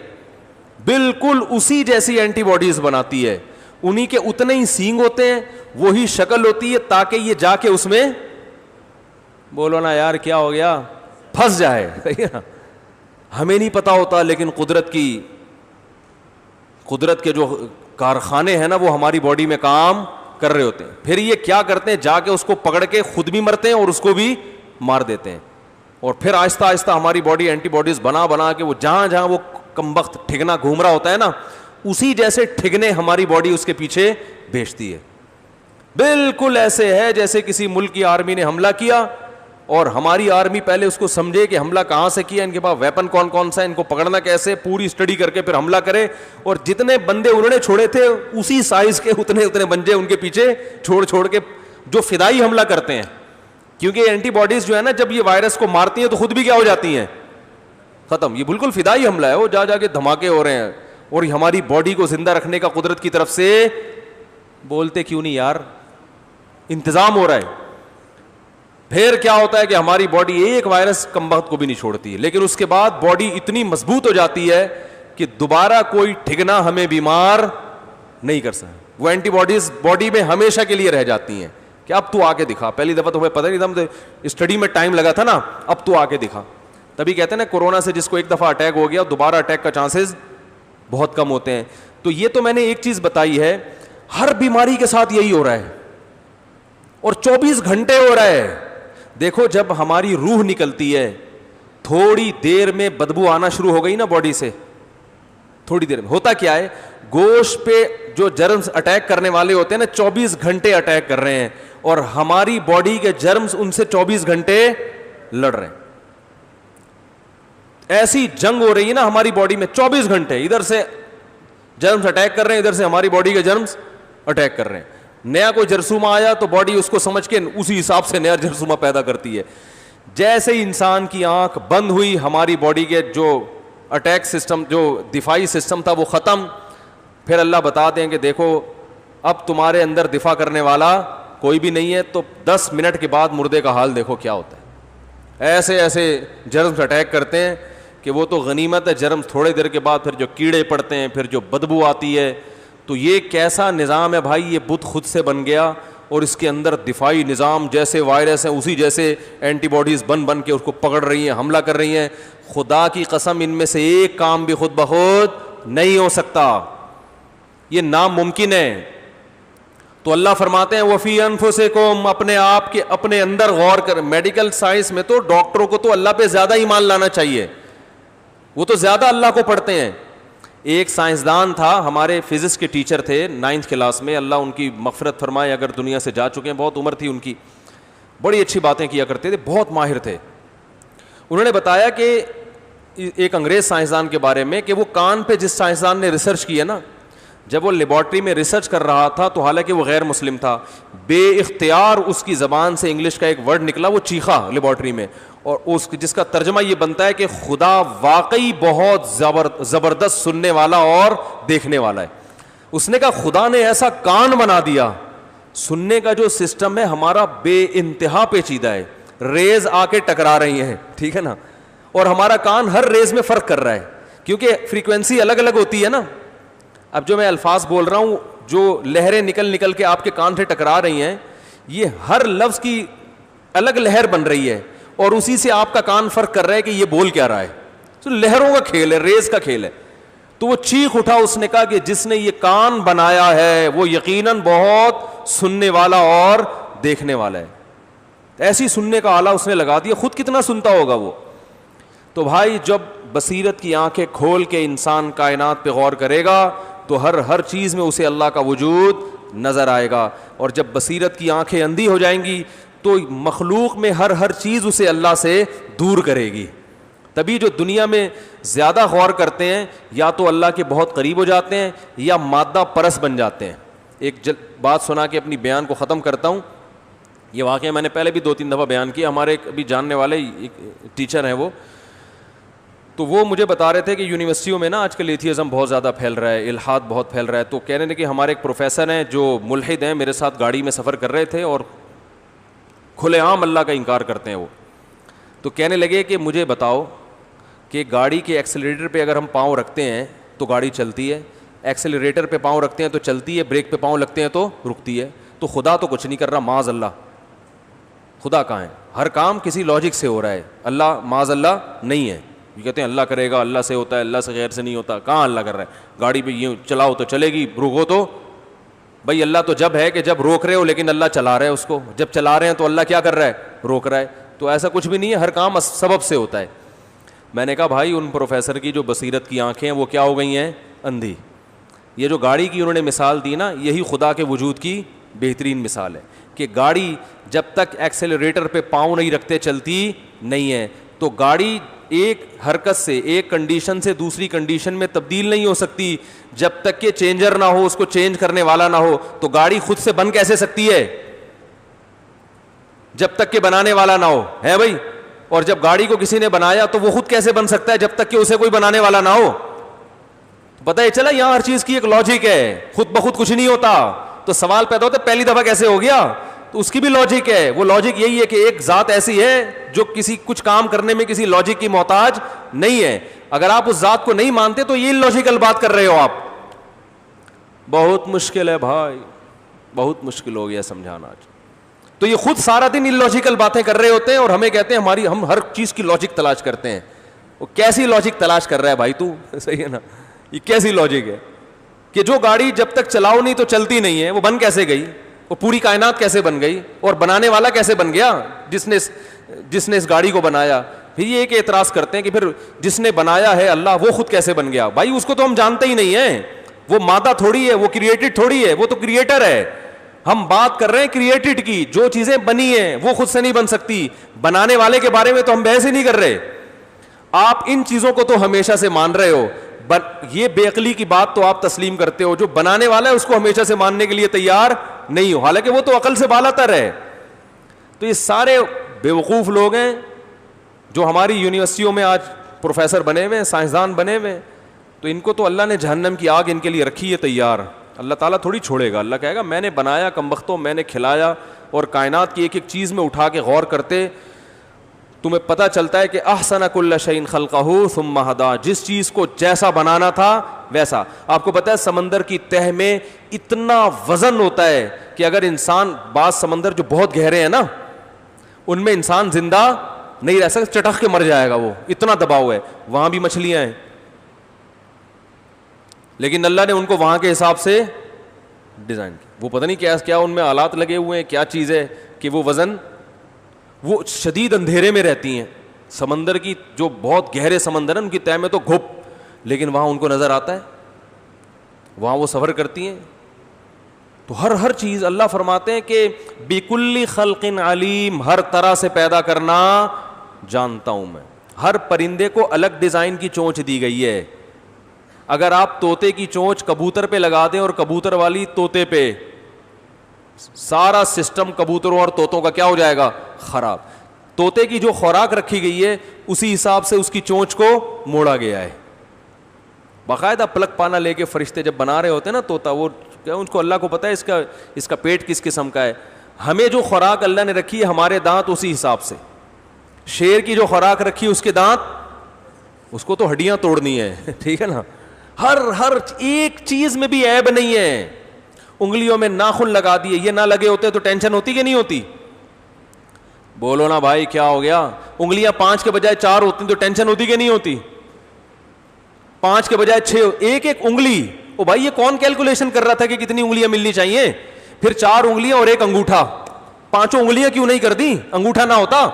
بالکل اسی جیسی اینٹی باڈیز بناتی ہے. انہی کے اتنے ہی سینگ ہوتے ہیں, وہی شکل ہوتی ہے, تاکہ یہ جا کے اس میں, بولو نا یار کیا ہو گیا, پھنس جائے. ہمیں نہیں پتا ہوتا, لیکن قدرت کے جو کارخانے ہیں نا وہ ہماری باڈی میں کام کر رہے ہوتے ہیں. پھر یہ کیا کرتے ہیں, جا کے اس کو پکڑ کے خود بھی مرتے ہیں اور اس کو بھی مار دیتے ہیں. اور پھر آہستہ آہستہ ہماری باڈی اینٹی باڈیز بنا کے وہ جہاں جہاں وہ کمبخت ٹھگنا گھوم رہا ہوتا ہے نا, اسی جیسے ٹھگنے ہماری باڈی اس کے پیچھے بھیجتی ہے. بالکل ایسے ہے جیسے کسی ملک کی آرمی نے حملہ کیا اور ہماری آرمی پہلے اس کو سمجھے کہ حملہ کہاں سے کیا, ان کے پاس ویپن کون کون سا ہے, ان کو پکڑنا کیسے, پوری اسٹڈی کر کے پھر حملہ کرے, اور جتنے بندے انہوں نے چھوڑے تھے اسی سائز کے اتنے بندے ان کے پیچھے چھوڑ کے جو فدائی حملہ کرتے ہیں. کیونکہ اینٹی باڈیز جو ہے نا جب یہ وائرس کو مارتی ہیں تو خود بھی کیا ہو جاتی ہیں, ختم. یہ بالکل فدائی حملہ ہے, وہ جا کے دھماکے ہو رہے ہیں, اور ہماری باڈی کو زندہ رکھنے کا قدرت کی طرف سے, بولتے کیوں نہیں یار, انتظام ہو رہا ہے. پھر کیا ہوتا ہے کہ ہماری باڈی ایک وائرس کمبخت کو بھی نہیں چھوڑتی ہے, لیکن اس کے بعد باڈی اتنی مضبوط ہو جاتی ہے کہ دوبارہ کوئی ٹھگنا ہمیں بیمار نہیں کر سکتا. وہ اینٹی باڈیز باڈی میں ہمیشہ کے لیے رہ جاتی ہیں کہ اب تو آ کے دکھا. پہلی دفعہ تو ہمیں پتہ نہیں تھا, اسٹڈی میں ٹائم لگا تھا نا, اب تو آ کے دکھا. تبھی کہتے ہیں نا کورونا سے جس کو ایک دفعہ اٹیک ہو گیا دوبارہ اٹیک کا چانسز بہت کم ہوتے ہیں. تو یہ تو میں نے ایک چیز بتائی ہے, ہر بیماری کے ساتھ یہی ہو رہا ہے اور 24 گھنٹے ہو رہا ہے. دیکھو جب ہماری روح نکلتی ہے تھوڑی دیر میں بدبو آنا شروع ہو گئی نا باڈی سے, تھوڑی دیر میں ہوتا کیا ہے, گوشت پہ جو جرمز اٹیک کرنے والے ہوتے ہیں نا 24 گھنٹے اٹیک کر رہے ہیں, اور ہماری باڈی کے جرمز ان سے 24 گھنٹے لڑ رہے ہیں. ایسی جنگ ہو رہی ہے نا ہماری باڈی میں 24 گھنٹے, ادھر سے جرمز اٹیک کر رہے ہیں, ادھر سے ہماری باڈی کے جرمز اٹیک کر رہے ہیں. نیا کوئی جرثومہ آیا تو باڈی اس کو سمجھ کے اسی حساب سے نیا جرثومہ پیدا کرتی ہے. جیسے ہی انسان کی آنکھ بند ہوئی ہماری باڈی کے جو اٹیک سسٹم, جو دفاعی سسٹم تھا وہ ختم. پھر اللہ بتا دیں کہ دیکھو اب تمہارے اندر دفاع کرنے والا کوئی بھی نہیں ہے, تو 10 منٹ کے بعد مردے کا حال دیکھو کیا ہوتا ہے. ایسے جرمز اٹیک کرتے ہیں کہ وہ تو غنیمت ہے. جرمز تھوڑے دیر کے بعد پھر جو کیڑے پڑتے ہیں, پھر جو بدبو آتی ہے, تو یہ کیسا نظام ہے بھائی, یہ بت خود سے بن گیا, اور اس کے اندر دفاعی نظام جیسے وائرس ہیں اسی جیسے اینٹی باڈیز بن کے اس کو پکڑ رہی ہیں, حملہ کر رہی ہیں. خدا کی قسم ان میں سے ایک کام بھی خود بخود نہیں ہو سکتا, یہ ناممکن ہے. تو اللہ فرماتے ہیں وفی انفسکم, اپنے آپ کے اپنے اندر غور کر. میڈیکل سائنس میں تو ڈاکٹروں کو تو اللہ پہ زیادہ ایمان لانا چاہیے, وہ تو زیادہ اللہ کو پڑھتے ہیں. ایک سائنسدان تھا, ہمارے فزکس کے ٹیچر تھے 9th کلاس میں, اللہ ان کی مغفرت فرمائے, اگر دنیا سے جا چکے ہیں, بہت عمر تھی ان کی. بڑی اچھی باتیں کیا کرتے تھے, بہت ماہر تھے. انہوں نے بتایا کہ ایک انگریز سائنسدان کے بارے میں کہ وہ کان پہ جس سائنسدان نے ریسرچ کی ہے نا, جب وہ لیبارٹری میں ریسرچ کر رہا تھا تو حالانکہ وہ غیر مسلم تھا, بے اختیار اس کی زبان سے انگلش کا ایک ورڈ نکلا, وہ چیخا لیبارٹری میں, اور اس جس کا ترجمہ یہ بنتا ہے کہ خدا واقعی بہت زبردست سننے والا اور دیکھنے والا ہے. اس نے کہا خدا نے ایسا کان بنا دیا, سننے کا جو سسٹم ہے ہمارا بے انتہا پیچیدہ ہے, ریز آ کے ٹکرا رہی ہیں, ٹھیک ہے نا, اور ہمارا کان ہر ریز میں فرق کر رہا ہے کیونکہ فریکوینسی الگ الگ ہوتی ہے نا. اب جو میں الفاظ بول رہا ہوں, جو لہریں نکل کے آپ کے کان سے ٹکرا رہی ہیں, یہ ہر لفظ کی الگ لہر بن رہی ہے اور اسی سے آپ کا کان فرق کر رہا ہے کہ یہ بول کیا رہا ہے. تو لہروں کا کھیل ہے, ریز کا کھیل ہے. تو وہ چیخ اٹھا, اس نے کہا کہ جس نے یہ کان بنایا ہے وہ یقیناً بہت سننے والا اور دیکھنے والا ہے. ایسی سننے کا آلہ اس نے لگا دیا, خود کتنا سنتا ہوگا وہ. تو بھائی جب بصیرت کی آنکھیں کھول کے انسان کائنات پہ غور کرے گا تو ہر چیز میں اسے اللہ کا وجود نظر آئے گا, اور جب بصیرت کی آنکھیں اندھی ہو جائیں گی تو مخلوق میں ہر چیز اسے اللہ سے دور کرے گی. تبھی جو دنیا میں زیادہ غور کرتے ہیں یا تو اللہ کے بہت قریب ہو جاتے ہیں یا مادہ پرست بن جاتے ہیں. ایک بات سنا کے اپنی بیان کو ختم کرتا ہوں. یہ واقعہ میں نے پہلے بھی 2-3 دفعہ بیان کیا. ہمارے ایک ابھی جاننے والے ٹیچر ہیں وہ, تو وہ مجھے بتا رہے تھے کہ یونیورسٹیوں میں نا آج کل ایتھیزم بہت زیادہ پھیل رہا ہے, الحاد بہت پھیل رہا ہے. تو کہہ رہے تھے کہ ہمارے ایک پروفیسر ہیں جو ملحد ہیں, میرے ساتھ گاڑی میں سفر کر رہے تھے اور کھلے عام اللہ کا انکار کرتے ہیں وہ. تو کہنے لگے کہ مجھے بتاؤ کہ گاڑی کے ایکسیلریٹر پہ اگر ہم پاؤں رکھتے ہیں تو گاڑی چلتی ہے, ایکسیلریٹر پہ پاؤں رکھتے ہیں تو چلتی ہے, بریک پہ پاؤں لگتے ہیں تو رکتی ہے. تو خدا تو کچھ نہیں کر رہا, معاذ اللہ. خدا کہاں ہے؟ ہر کام کسی لاجک سے ہو رہا ہے, اللہ معاذ اللہ نہیں ہے. یہ کہتے ہیں اللہ کرے گا, اللہ سے ہوتا ہے, اللہ سے غیر سے نہیں ہوتا. کہاں اللہ کر رہا ہے؟ گاڑی پہ یوں چلاؤ تو چلے گی, روکو تو بھائی اللہ تو جب ہے کہ جب روک رہے ہو, لیکن اللہ چلا رہے ہیں اس کو. جب چلا رہے ہیں تو اللہ کیا کر رہا ہے؟ روک رہا ہے. تو ایسا کچھ بھی نہیں ہے, ہر کام سبب سے ہوتا ہے. میں نے کہا بھائی ان پروفیسر کی جو بصیرت کی آنکھیں ہیں وہ کیا ہو گئی ہیں؟ اندھی. یہ جو گاڑی کی انہوں نے مثال دی نا, یہی خدا کے وجود کی بہترین مثال ہے کہ گاڑی جب تک ایکسیلریٹر پہ پاؤں نہیں رکھتے چلتی نہیں ہے. تو گاڑی ایک حرکت سے, ایک کنڈیشن سے دوسری کنڈیشن میں تبدیل نہیں ہو سکتی جب تک کہ چینجر نہ ہو, اس کو چینج کرنے والا نہ ہو. تو گاڑی خود سے بن کیسے سکتی ہے جب تک کہ بنانے والا نہ ہو, ہے بھائی؟ اور جب گاڑی کو کسی نے بنایا تو وہ خود کیسے بن سکتا ہے جب تک کہ اسے کوئی بنانے والا نہ ہو؟ پتہ ہے چلا, یہاں ہر چیز کی ایک لاجک ہے, خود بخود کچھ نہیں ہوتا. تو سوال پیدا ہوتا ہے پہلی دفعہ کیسے ہو گیا؟ تو اس کی بھی لاجک ہے. وہ لاجک یہی ہے کہ ایک ذات ایسی ہے جو کسی کچھ کام کرنے میں کسی لاجک کی محتاج نہیں ہے. اگر آپ اس ذات کو نہیں مانتے تو یہ لاجیکل بات کر رہے ہو آپ. بہت مشکل ہے بھائی, بہت مشکل ہو گیا سمجھانا آج. تو یہ خود سارا دن ان لاجیکل باتیں کر رہے ہوتے ہیں اور ہمیں کہتے ہیں ہم ہر چیز کی لاجک تلاش کرتے ہیں. وہ کیسی لاجک تلاش کر رہا ہے بھائی تو؟ صحیح ہے نا, یہ کیسی لاجک ہے کہ جو گاڑی جب تک چلاؤ نہیں تو چلتی نہیں ہے, وہ بن کیسے گئی؟ وہ پوری کائنات کیسے بن گئی؟ اور بنانے والا کیسے بن گیا جس نے اس گاڑی کو بنایا؟ پھر یہ ایک اعتراض کرتے ہیں کہ پھر جس نے بنایا ہے اللہ, وہ خود کیسے بن گیا؟ بھائی اس کو تو ہم جانتے ہی نہیں ہیں, وہ مادہ تھوڑی ہے, وہ کریٹڈ تھوڑی ہے, وہ تو کریٹر ہے. ہم بات کر رہے ہیں کریٹڈ کی. جو چیزیں بنی ہیں وہ خود سے نہیں بن سکتی. بنانے والے کے بارے میں تو ہم بحث ہی نہیں کر رہے. آپ ان چیزوں کو تو ہمیشہ سے مان رہے ہو, یہ بے عقلی کی بات تو آپ تسلیم کرتے ہو. جو بنانے والا ہے اس کو ہمیشہ سے ماننے کے لیے تیار نہیں ہو, حالانکہ وہ تو عقل سے بالا تر ہے. تو یہ سارے بیوقوف لوگ ہیں جو ہماری یونیورسٹیوں میں آج پروفیسر بنے ہوئے ہیں, سائنسدان بنے ہوئے ہیں. تو ان کو تو اللہ نے جہنم کی آگ ان کے لیے رکھی ہے تیار. اللہ تعالیٰ تھوڑی چھوڑے گا. اللہ کہے گا میں نے بنایا کمبختوں, میں نے کھلایا. اور کائنات کی ایک ایک چیز میں اٹھا کے غور کرتے تمہیں پتہ چلتا ہے کہ احسن کل شیء خلقہ ثم ہدی, جس چیز کو جیسا بنانا تھا ویسا. آپ کو پتہ ہے سمندر کی تہ میں اتنا وزن ہوتا ہے کہ اگر انسان, بعض سمندر جو بہت گہرے ہیں نا, ان میں انسان زندہ نہیں رہ سکتا, چٹخ کے مر جائے گا, وہ اتنا دباؤ ہے. وہاں بھی مچھلیاں ہیں لیکن اللہ نے ان کو وہاں کے حساب سے ڈیزائن کیا. وہ پتہ نہیں کیا ان میں آلات لگے ہوئے ہیں, کیا چیز ہے کہ وہ وزن, وہ شدید اندھیرے میں رہتی ہیں. سمندر کی جو بہت گہرے سمندر ہیں ان کی تہ میں تو گھپ, لیکن وہاں ان کو نظر آتا ہے, وہاں وہ سفر کرتی ہیں. تو ہر چیز اللہ فرماتے ہیں کہ بِكُلِّ خَلْقٍ عَلِيمٍ, ہر طرح سے پیدا کرنا جانتا ہوں میں. ہر پرندے کو الگ ڈیزائن کی چونچ دی گئی ہے. اگر آپ طوطے کی چونچ کبوتر پہ لگا دیں اور کبوتر والی طوطے پہ, سارا سسٹم کبوتروں اور طوطوں کا کیا ہو جائے گا, خراب. طوطے کی جو خوراک رکھی گئی ہے اسی حساب سے اس کی چونچ کو موڑا گیا ہے. باقاعدہ پلک پانا لے کے فرشتے جب بنا رہے ہوتے ہیں نا طوطا, وہ ان کو اللہ کو پتہ ہے اس کا پیٹ کس قسم کا ہے. ہمیں جو خوراک اللہ نے رکھی ہے ہمارے دانت اسی حساب سے. شیر کی جو خوراک رکھی ہے اس کے دانت, اس کو تو ہڈیاں توڑنی ہے, ٹھیک ہے نا. ہر ایک چیز میں بھی عیب نہیں ہے. انگلیوں میں ناخن لگا دیے, یہ نہ لگے ہوتے تو ٹینشن ہوتی کہ نہیں ہوتی؟ بولو نا بھائی کیا ہو گیا؟ انگلیاں 5 کے بجائے 4 ہوتی تو ٹینشن ہوتی کہ نہیں ہوتی؟ 5 کے بجائے 6, ایک انگلی. او بھائی یہ کون کیلکولیشن کر رہا تھا کہ کتنی انگلیاں ملنی چاہیے؟ پھر 4 انگلیاں اور 1 انگوٹھا, 5 انگلیاں کیوں نہیں کر دی؟ انگوٹھا نہ ہوتا.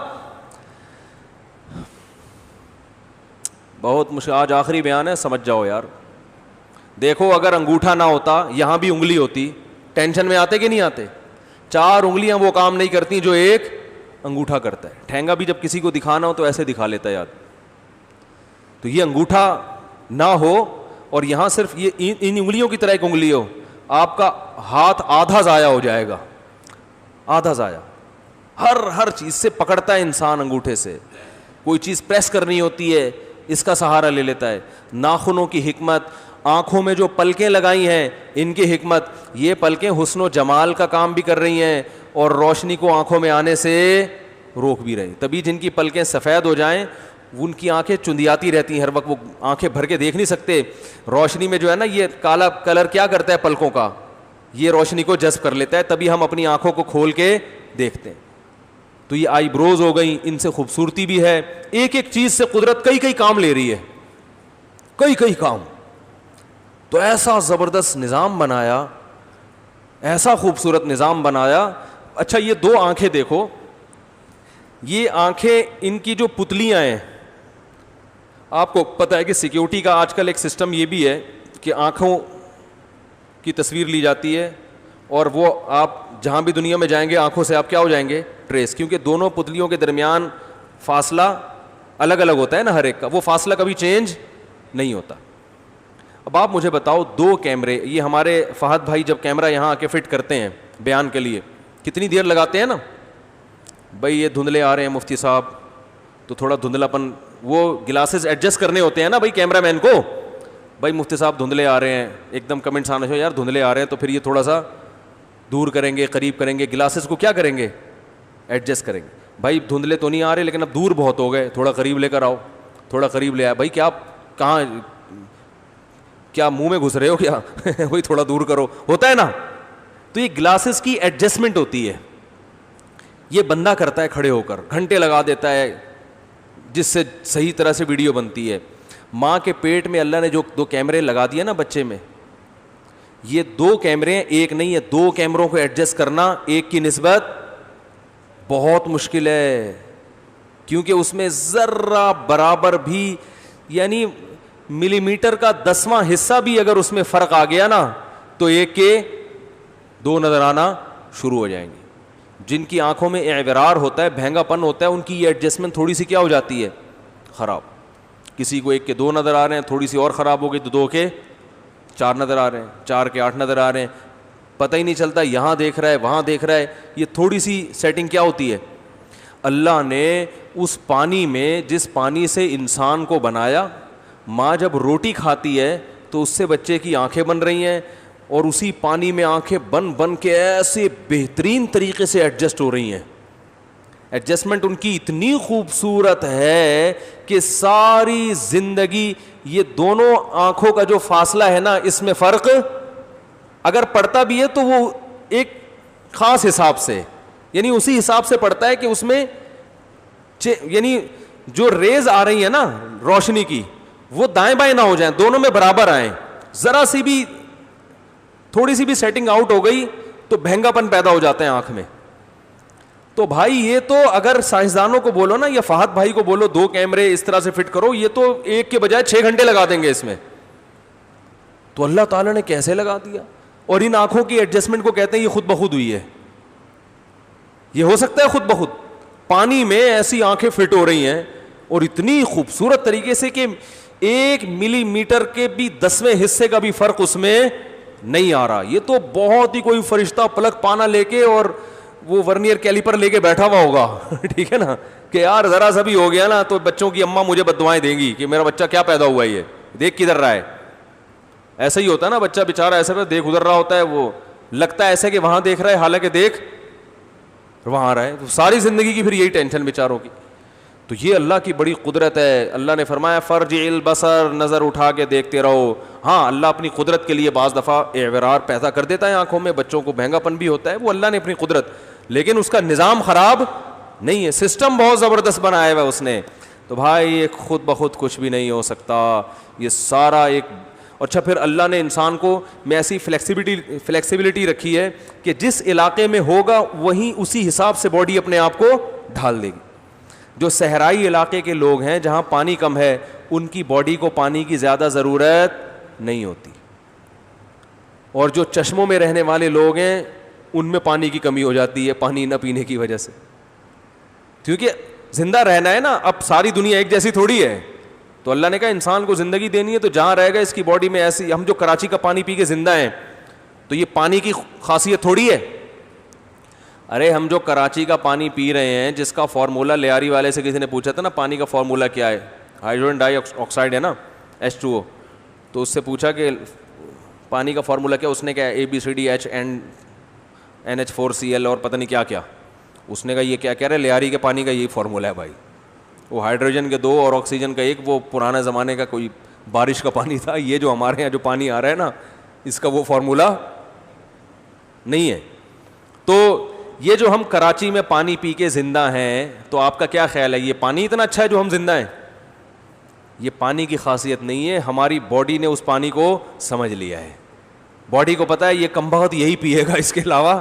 بہت مشکل. آج آخری بیان ہے, سمجھ جاؤ یار. دیکھو اگر انگوٹھا نہ ہوتا, یہاں بھی انگلی ہوتی, ٹینشن میں آتے کہ نہیں آتے؟ 4 انگلیاں وہ کام نہیں کرتی جو 1 انگوٹھا کرتا ہے. ٹھینگا بھی جب کسی کو دکھانا ہو تو ایسے دکھا لیتا ہے یاد. تو یہ انگوٹھا نہ ہو اور یہاں صرف یہ ان انگلیوں کی طرح ایک انگلی ہو, آپ کا ہاتھ آدھا ضائع ہو جائے گا, آدھا ضائع. ہر چیز سے پکڑتا ہے انسان انگوٹھے سے. کوئی چیز پریس کرنی ہوتی ہے اس کا سہارا لے لیتا ہے. ناخنوں کی حکمت, آنکھوں میں جو پلکیں لگائی ہیں ان کی حکمت, یہ پلکیں حسن و جمال کا کام بھی کر رہی ہیں اور روشنی کو آنکھوں میں آنے سے روک بھی رہی. تبھی جن کی پلکیں سفید ہو جائیں ان کی آنکھیں چندیاتی رہتی ہیں, ہر وقت وہ آنکھیں بھر کے دیکھ نہیں سکتے. روشنی میں جو ہے نا یہ کالا کلر کیا کرتا ہے پلکوں کا, یہ روشنی کو جذب کر لیتا ہے, تبھی ہم اپنی آنکھوں کو کھول کے دیکھتے ہیں. تو یہ آئی بروز ہو گئی, ان سے خوبصورتی بھی ہے. ایک چیز سے قدرت کئی کام لے رہی ہے, کئی کام. تو ایسا زبردست نظام بنایا, ایسا خوبصورت نظام بنایا. اچھا یہ 2 آنکھیں دیکھو, یہ آنکھیں ان کی جو پتلیاں ہیں, آپ کو پتہ ہے کہ سیکیورٹی کا آج کل ایک سسٹم یہ بھی ہے کہ آنکھوں کی تصویر لی جاتی ہے اور وہ آپ جہاں بھی دنیا میں جائیں گے آنکھوں سے آپ کیا ہو جائیں گے, ٹریس, کیونکہ دونوں پتلیوں کے درمیان فاصلہ الگ الگ ہوتا ہے نا ہر ایک کا, وہ فاصلہ کبھی چینج نہیں ہوتا. اب آپ مجھے بتاؤ 2 کیمرے, یہ ہمارے فہد بھائی جب کیمرہ یہاں آ کے فٹ کرتے ہیں بیان کے لیے کتنی دیر لگاتے ہیں نا بھائی. یہ دھندلے آ رہے ہیں مفتی صاحب تو تھوڑا دھندلاپن, وہ گلاسز ایڈجسٹ کرنے ہوتے ہیں نا بھائی کیمرہ مین کو. بھائی مفتی صاحب دھندلے آ رہے ہیں, ایک دم کمنٹس آنا چاہیے یار دھندلے آ رہے ہیں, تو پھر یہ تھوڑا سا دور کریں گے, قریب کریں گے, گلاسز کو کیا کریں گے, ایڈجسٹ کریں گے. بھائی دھندلے تو نہیں آ رہے لیکن اب دور بہت ہو گئے, تھوڑا قریب لے کر آؤ, تھوڑا قریب لے آئے. بھائی کیا کہاں, کیا منہ میں گھس رہے ہو کیا وہی تھوڑا دور کرو, ہوتا ہے نا. تو یہ گلاسز کی ایڈجسٹمنٹ ہوتی ہے, یہ بندہ کرتا ہے کھڑے ہو کر, گھنٹے لگا دیتا ہے جس سے صحیح طرح سے ویڈیو بنتی ہے. ماں کے پیٹ میں اللہ نے جو 2 کیمرے لگا دیے نا بچے میں, یہ 2 کیمرے, ایک نہیں ہے 2 کیمروں کو ایڈجسٹ کرنا ایک کی نسبت بہت مشکل ہے, کیونکہ اس میں ذرہ برابر بھی یعنی ملی میٹر کا 10واں حصہ بھی اگر اس میں فرق آ گیا نا تو ایک کے 2 نظر آنا شروع ہو جائیں گے. جن کی آنکھوں میں اعورار ہوتا ہے, بہنگا پن ہوتا ہے, ان کی یہ ایڈجسٹمنٹ تھوڑی سی کیا ہو جاتی ہے, خراب. کسی کو 1 کے 2 نظر آ رہے ہیں, تھوڑی سی اور خراب ہو گئی تو 2 کے 4 نظر آ رہے ہیں, 4 کے 8 نظر آ رہے ہیں, پتہ ہی نہیں چلتا, یہاں دیکھ رہا ہے وہاں دیکھ رہا ہے. یہ تھوڑی سی سیٹنگ کیا ہوتی ہے, اللہ نے اس پانی میں جس پانی سے انسان کو بنایا, ماں جب روٹی کھاتی ہے تو اس سے بچے کی آنکھیں بن رہی ہیں, اور اسی پانی میں آنکھیں بن کے ایسے بہترین طریقے سے ایڈجسٹ ہو رہی ہیں. ایڈجسٹمنٹ ان کی اتنی خوبصورت ہے کہ ساری زندگی یہ دونوں آنکھوں کا جو فاصلہ ہے نا, اس میں فرق اگر پڑتا بھی ہے تو وہ ایک خاص حساب سے, یعنی اسی حساب سے پڑتا ہے کہ اس میں یعنی جو ریز آ رہی ہیں نا روشنی کی وہ دائیں بائیں نہ ہو جائیں, دونوں میں برابر آئیں. ذرا سی بھی تھوڑی سی بھی سیٹنگ آؤٹ ہو گئی تو بہنگا پن پیدا ہو جاتا ہے آنکھ میں. تو بھائی یہ تو اگر سائنسدانوں کو بولو نا, یا فہد بھائی کو بولو 2 کیمرے اس طرح سے فٹ کرو, یہ تو 1 کے بجائے 6 گھنٹے لگا دیں گے اس میں. تو اللہ تعالیٰ نے کیسے لگا دیا, اور ان آنکھوں کی ایڈجسٹمنٹ کو کہتے ہیں یہ خود بخود ہوئی ہے. یہ ہو سکتا ہے خود بخود؟ پانی میں ایسی آنکھیں فٹ ہو رہی ہیں اور اتنی خوبصورت طریقے سے کہ 1 ملی میٹر کے بھی 10ویں حصے کا بھی فرق اس میں نہیں آ رہا. یہ تو بہت ہی کوئی فرشتہ پلک پانا لے کے اور وہ ورنیئر کیلیپر لے کے بیٹھا ہوا ہوگا ٹھیک ہے نا, کہ یار ذرا سا بھی ہو گیا نا تو بچوں کی اماں مجھے بددعائیں دیں گی کہ میرا بچہ کیا پیدا ہوا ہے, یہ دیکھ کدھر رہا ہے. ایسا ہی ہوتا ہے نا, بچہ بےچارا ایسا پہ دیکھ ادھر رہا ہوتا ہے, وہ لگتا ہے ایسے کہ وہاں دیکھ رہا ہے حالانکہ دیکھ وہاں رہا ہے. تو ساری زندگی کی پھر یہی ٹینشن بیچاروں کی. تو یہ اللہ کی بڑی قدرت ہے. اللہ نے فرمایا فرجع البصر, نظر اٹھا کے دیکھتے رہو. ہاں اللہ اپنی قدرت کے لیے بعض دفعہ اعورار پیدا کر دیتا ہے آنکھوں میں, بچوں کو مہنگا پن بھی ہوتا ہے, وہ اللہ نے اپنی قدرت, لیکن اس کا نظام خراب نہیں ہے, سسٹم بہت زبردست بنایا ہوا ہے اس نے. تو بھائی یہ خود بخود کچھ بھی نہیں ہو سکتا, یہ سارا ایک. اچھا پھر اللہ نے انسان کو میں ایسی فلیکسیبلٹی رکھی ہے کہ جس علاقے میں ہوگا وہیں اسی حساب سے باڈی اپنے آپ کو ڈھال دے گی. جو صحرائی علاقے کے لوگ ہیں جہاں پانی کم ہے, ان کی باڈی کو پانی کی زیادہ ضرورت نہیں ہوتی, اور جو چشموں میں رہنے والے لوگ ہیں ان میں پانی کی کمی ہو جاتی ہے پانی نہ پینے کی وجہ سے, کیونکہ زندہ رہنا ہے نا. اب ساری دنیا ایک جیسی تھوڑی ہے, تو اللہ نے کہا انسان کو زندگی دینی ہے تو جہاں رہے گا اس کی باڈی میں ایسی. ہم جو کراچی کا پانی پی کے زندہ ہیں تو یہ پانی کی خاصیت تھوڑی ہے. ارے ہم جو کراچی کا پانی پی رہے ہیں جس کا فارمولا لیاری والے سے کسی نے پوچھا تھا نا پانی کا فارمولا کیا ہے, ہائیڈروجن ڈائی آکسائڈ ہے نا H2O, تو اس سے پوچھا کہ پانی کا فارمولا کیا, اس نے کہا ABCD NH4Cl اور پتہ نہیں کیا کیا. اس نے کہا یہ کیا کہہ رہے, لیاری کے پانی کا یہی فارمولا ہے بھائی. وہ ہائیڈروجن کے 2 اور آکسیجن کا 1, وہ پرانے زمانے کا کوئی بارش کا پانی تھا. یہ جو ہمارے یہاں جو پانی آ رہا ہے نا اس کا وہ فارمولا نہیں ہے. تو یہ جو ہم کراچی میں پانی پی کے زندہ ہیں, تو آپ کا کیا خیال ہے یہ پانی اتنا اچھا ہے جو ہم زندہ ہیں؟ یہ پانی کی خاصیت نہیں ہے, ہماری باڈی نے اس پانی کو سمجھ لیا ہے. باڈی کو پتہ ہے یہ کم بخت یہی پیے گا, اس کے علاوہ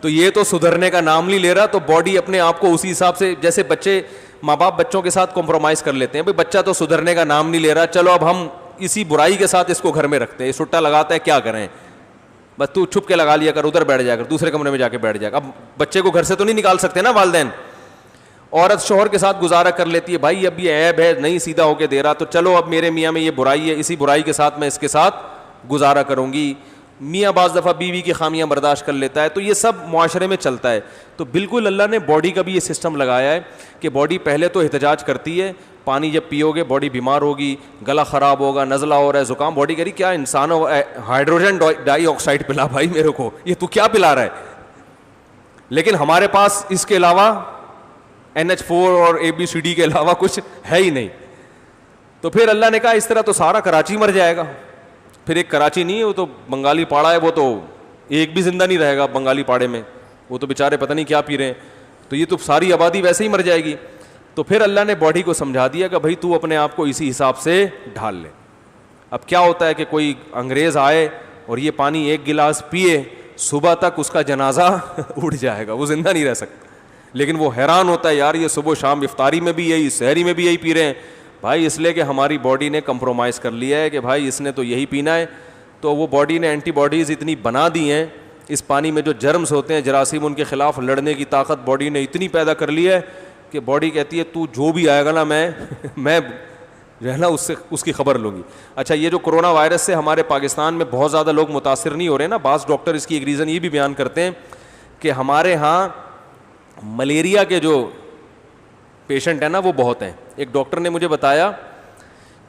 تو یہ تو سدھرنے کا نام نہیں لے رہا. تو باڈی اپنے آپ کو اسی حساب سے, جیسے بچے ماں باپ بچوں کے ساتھ کمپرومائز کر لیتے ہیں, بھائی بچہ تو سدھرنے کا نام نہیں لے رہا, چلو اب ہم اسی برائی کے ساتھ اس کو گھر میں رکھتے ہیں, سٹا لگاتا ہے کیا کریں, بس تو چھپ کے لگا لیا کر, ادھر بیٹھ جا کر, دوسرے کمرے میں جا کے بیٹھ جا کر. اب بچے کو گھر سے تو نہیں نکال سکتے نا والدین. عورت شوہر کے ساتھ گزارا کر لیتی ہے, بھائی اب یہ عیب ہے نہیں سیدھا ہو کے دے رہا, تو چلو اب میرے میاں میں یہ برائی ہے, اسی برائی کے ساتھ میں اس کے ساتھ گزارا کروں گی. میاں بعض دفعہ بیوی کی خامیاں برداشت کر لیتا ہے, تو یہ سب معاشرے میں چلتا ہے. تو بالکل اللہ نے باڈی کا بھی یہ سسٹم لگایا ہے کہ باڈی پہلے تو احتجاج کرتی ہے, پانی جب پیو گے باڈی بیمار ہوگی, گلا خراب ہوگا, نزلہ ہو رہا ہے, زکام, باڈی کہہ رہی کیا انسان ہو, ہائیڈروجن ڈائی آکسائڈ پلا بھائی میرے کو, یہ تو کیا پلا رہا ہے. لیکن ہمارے پاس اس کے علاوہ NH4 اور ABCD کے علاوہ کچھ ہے ہی نہیں. تو پھر اللہ نے کہا اس طرح تو سارا کراچی مر جائے گا. پھر ایک کراچی نہیں ہے, وہ تو بنگالی پاڑا ہے, وہ تو ایک بھی زندہ نہیں رہے گا بنگالی پاڑے میں, وہ تو بیچارے پتہ نہیں کیا پی رہے ہیں, تو یہ تو ساری آبادی ویسے ہی مر جائے گی. تو پھر اللہ نے باڈی کو سمجھا دیا کہ بھائی تو اپنے آپ کو اسی حساب سے ڈھال لے. اب کیا ہوتا ہے کہ کوئی انگریز آئے اور یہ پانی 1 گلاس پیے, صبح تک اس کا جنازہ اٹھ جائے گا, وہ زندہ نہیں رہ سکتا. لیکن وہ حیران ہوتا ہے یار یہ صبح و شام افطاری میں بھی یہی, سحری میں بھی یہی پی رہے ہیں. بھائی اس لیے کہ ہماری باڈی نے کمپرومائز کر لیا ہے کہ بھائی اس نے تو یہی پینا ہے. تو وہ باڈی نے اینٹی باڈیز اتنی بنا دی ہیں, اس پانی میں جو جرمز ہوتے ہیں جراثیم, ان کے خلاف لڑنے کی طاقت باڈی نے اتنی پیدا کر لی ہے کہ باڈی کہتی ہے تو جو بھی آئے گا نا میں جو ہے نا اس کی خبر لوں گی. اچھا یہ جو کرونا وائرس سے ہمارے پاکستان میں بہت زیادہ لوگ متاثر نہیں ہو رہے نا, بعض ڈاکٹر اس کی ایک ریزن یہ بھی بیان کرتے ہیں کہ ہمارے ہاں ملیریا کے جو پیشنٹ ہیں نا وہ بہت ہیں. ایک ڈاکٹر نے مجھے بتایا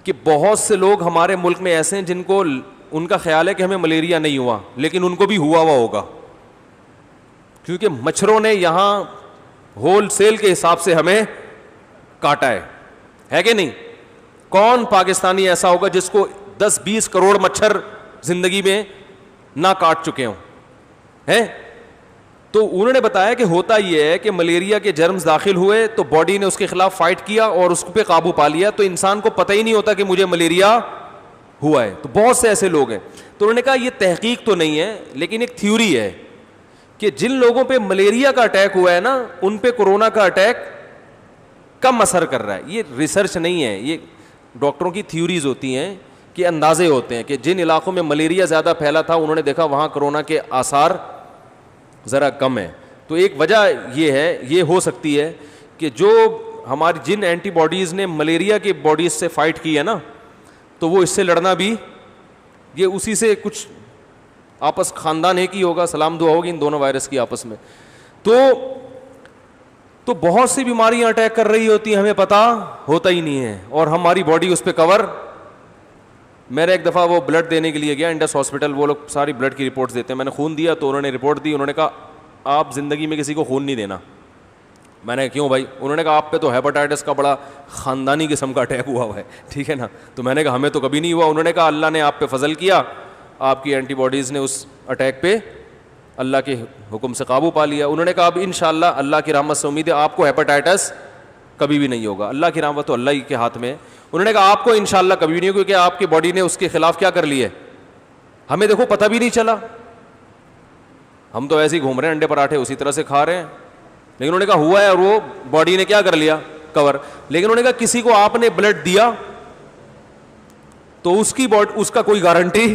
کہ بہت سے لوگ ہمارے ملک میں ایسے ہیں جن کو ان کا خیال ہے کہ ہمیں ملیریا نہیں ہوا, لیکن ان کو بھی ہوا ہوگا, کیونکہ مچھروں نے یہاں ہول سیل کے حساب سے ہمیں کاٹا ہے کہ نہیں. کون پاکستانی ایسا ہوگا جس کو 10-20 کروڑ مچھر زندگی میں نہ کاٹ چکے ہوں ہیں. تو انہوں نے بتایا کہ ہوتا یہ ہے کہ ملیریا کے جرمز داخل ہوئے تو باڈی نے اس کے خلاف فائٹ کیا اور اس پہ قابو پا لیا, تو انسان کو پتہ ہی نہیں ہوتا کہ مجھے ملیریا ہوا ہے. تو بہت سے ایسے لوگ ہیں. تو انہوں نے کہا یہ تحقیق تو نہیں ہے لیکن ایک تھیوری ہے کہ جن لوگوں پہ ملیریا کا اٹیک ہوا ہے نا ان پہ کورونا کا اٹیک کم اثر کر رہا ہے. یہ ریسرچ نہیں ہے, یہ ڈاکٹروں کی تھیوریز ہوتی ہیں کے اندازے ہوتے ہیں کہ جن علاقوں میں ملیریا زیادہ پھیلا تھا انہوں نے دیکھا وہاں کرونا کے آثار ذرا کم ہیں. تو ایک وجہ یہ ہے, یہ ہو سکتی ہے کہ جو ہماری جن اینٹی باڈیز نے ملیریا کی باڈیز سے فائٹ کی ہے نا, تو وہ اس سے لڑنا بھی یہ اسی سے کچھ آپس خاندان ایک ہی ہوگا, سلام دعا ہوگی ان دونوں وائرس کی آپس میں. تو بہت سی بیماریاں اٹیک کر رہی ہوتی ہیں, ہمیں پتہ ہوتا ہی نہیں ہے, اور ہماری باڈی اس پہ کور. میں نے ایک دفعہ وہ بلڈ دینے کے لیے گیا انڈس ہاسپٹل, وہ لوگ ساری بلڈ کی رپورٹس دیتے ہیں. میں نے خون دیا تو انہوں نے رپورٹ دی, انہوں نے کہا آپ زندگی میں کسی کو خون نہیں دینا. میں نے کیوں بھائی؟ انہوں نے کہا آپ پہ تو ہیپاٹائٹس کا بڑا خاندانی قسم کا اٹیک ہوا ہے, ٹھیک ہے نا. تو میں نے کہا ہمیں تو کبھی نہیں ہوا. انہوں نے کہا اللہ نے آپ پہ فضل کیا, آپ کی اینٹی باڈیز نے اس اٹیک پہ اللہ کے حکم سے قابو پا لیا. انہوں نے کہا اب انشاءاللہ اللہ کی رحمت سے امید ہے آپ کو ہیپاٹائٹس کبھی بھی نہیں ہوگا. اللہ کی رحمت تو اللہ ہی کے ہاتھ میں ہے. انہوں نے کہا آپ کو انشاءاللہ کبھی بھی نہیں ہوگا کیونکہ آپ کی باڈی نے اس کے خلاف کیا کر لی ہے. ہمیں دیکھو پتہ بھی نہیں چلا, ہم تو ایسے ہی گھوم رہے ہیں, انڈے پراٹھے اسی طرح سے کھا رہے ہیں. لیکن انہوں نے کہا ہوا ہے, اور وہ باڈی نے کیا کر لیا, کور. لیکن انہوں نے کہا کسی کو آپ نے بلڈ دیا تو اس کا کوئی گارنٹی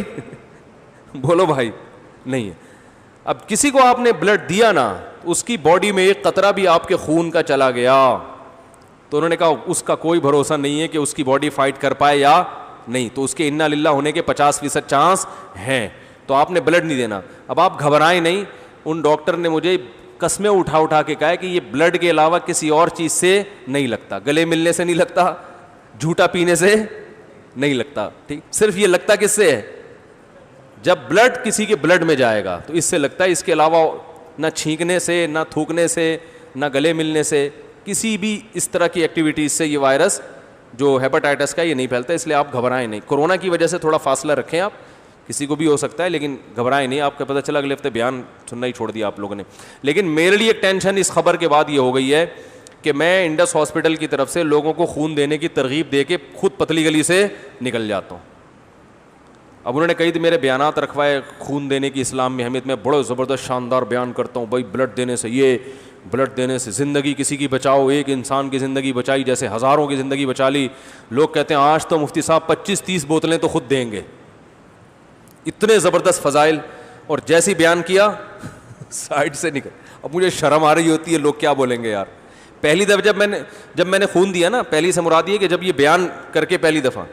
بولو بھائی نہیں ہے. اب کسی کو آپ نے بلڈ دیا نا, اس کی باڈی میں ایک قطرہ بھی آپ کے خون کا چلا گیا تو انہوں نے کہا اس کا کوئی بھروسہ نہیں ہے کہ اس کی باڈی فائٹ کر پائے یا نہیں. تو اس کے انا للہ ہونے کے 50% چانس ہیں. تو آپ نے بلڈ نہیں دینا. اب آپ گھبرائیں نہیں. ان ڈاکٹر نے مجھے قسمیں اٹھا کے کہا کہ یہ بلڈ کے علاوہ کسی اور چیز سے نہیں لگتا, گلے ملنے سے نہیں لگتا, جھوٹا پینے سے نہیں لگتا, ٹھیک, صرف یہ لگتا کس سے ہے, جب بلڈ کسی کے بلڈ میں جائے گا تو اس سے لگتا ہے. اس کے علاوہ نہ چھینکنے سے, نہ تھوکنے سے, نہ گلے ملنے سے, کسی بھی اس طرح کی ایکٹیویٹیز سے یہ وائرس جو ہیپاٹائٹس کا یہ نہیں پھیلتا. اس لیے آپ گھبرائیں نہیں. کورونا کی وجہ سے تھوڑا فاصلہ رکھیں, آپ کسی کو بھی ہو سکتا ہے, لیکن گھبرائیں نہیں. آپ کو پتہ چلا اگلے ہفتے بیان سننا ہی چھوڑ دیا آپ لوگوں نے. لیکن میرے لیے ایک ٹینشن اس خبر کے بعد یہ ہو گئی ہے کہ میں انڈس ہاسپٹل کی طرف سے لوگوں کو خون دینے کی ترغیب دے کے خود پتلی گلی سے نکل جاتا ہوں. اب انہوں نے کئی میرے بیانات رکھوائے خون دینے کی اسلام میں اہمیت, میں بڑا زبردست شاندار بیان کرتا ہوں بھائی, بلڈ دینے سے یہ, بلڈ دینے سے زندگی کسی کی بچاؤ, ایک انسان کی زندگی بچائی جیسے ہزاروں کی زندگی بچا لی. لوگ کہتے ہیں آج تو مفتی صاحب 25-30 بوتلیں تو خود دیں گے, اتنے زبردست فضائل. اور جیسی بیان کیا سائڈ سے نکل. اب مجھے شرم آ رہی ہوتی ہے, لوگ کیا بولیں گے یار. پہلی دفعہ جب میں نے خون دیا نا, پہلی سے مراد یہ کہ جب یہ بیان کر کے پہلی دفعہ